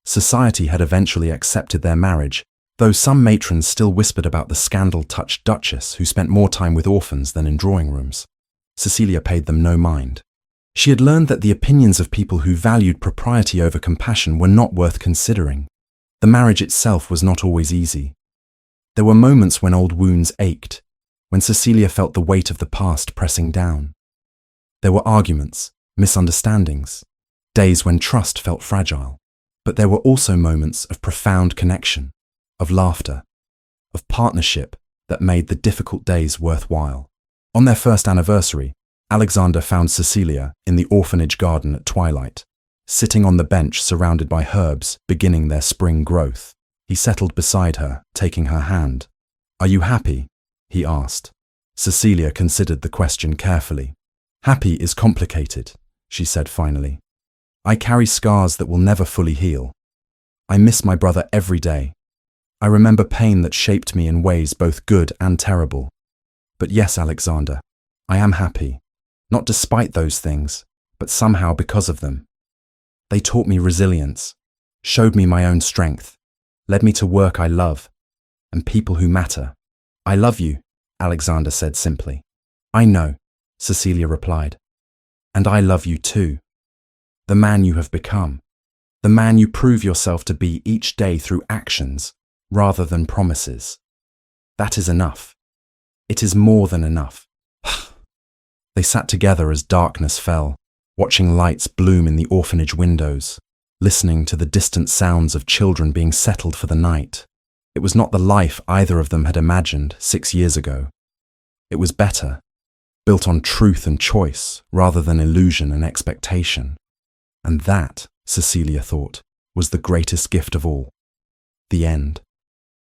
Society had eventually accepted their marriage, though some matrons still whispered about the scandal-touched Duchess who spent more time with orphans than in drawing rooms. Cecilia paid them no mind. She had learned that the opinions of people who valued propriety over compassion were not worth considering. The marriage itself was not always easy. There were moments when old wounds ached, when Cecilia felt the weight of the past pressing down. There were arguments, misunderstandings, days when trust felt fragile. But there were also moments of profound connection, of laughter, of partnership that made the difficult days worthwhile. On their first anniversary, Alexander found Cecilia in the orphanage garden at twilight, sitting on the bench surrounded by herbs beginning their spring growth. He settled beside her, taking her hand. "Are you happy?" he asked. Cecilia considered the question carefully. "Happy is complicated," she said finally. "I carry scars that will never fully heal. I miss my brother every day. I remember pain that shaped me in ways both good and terrible. But yes, Alexander, I am happy, not despite those things, but somehow because of them. They taught me resilience, showed me my own strength, led me to work I love, and people who matter." "I love you," Alexander said simply. "I know," Cecilia replied. "And I love you too. The man you have become, the man you prove yourself to be each day through actions rather than promises. That is enough. It is more than enough." They sat together as darkness fell, watching lights bloom in the orphanage windows, listening to the distant sounds of children being settled for the night. It was not the life either of them had imagined 6 years ago. It was better, built on truth and choice rather than illusion and expectation. And that, Cecilia thought, was the greatest gift of all. The end.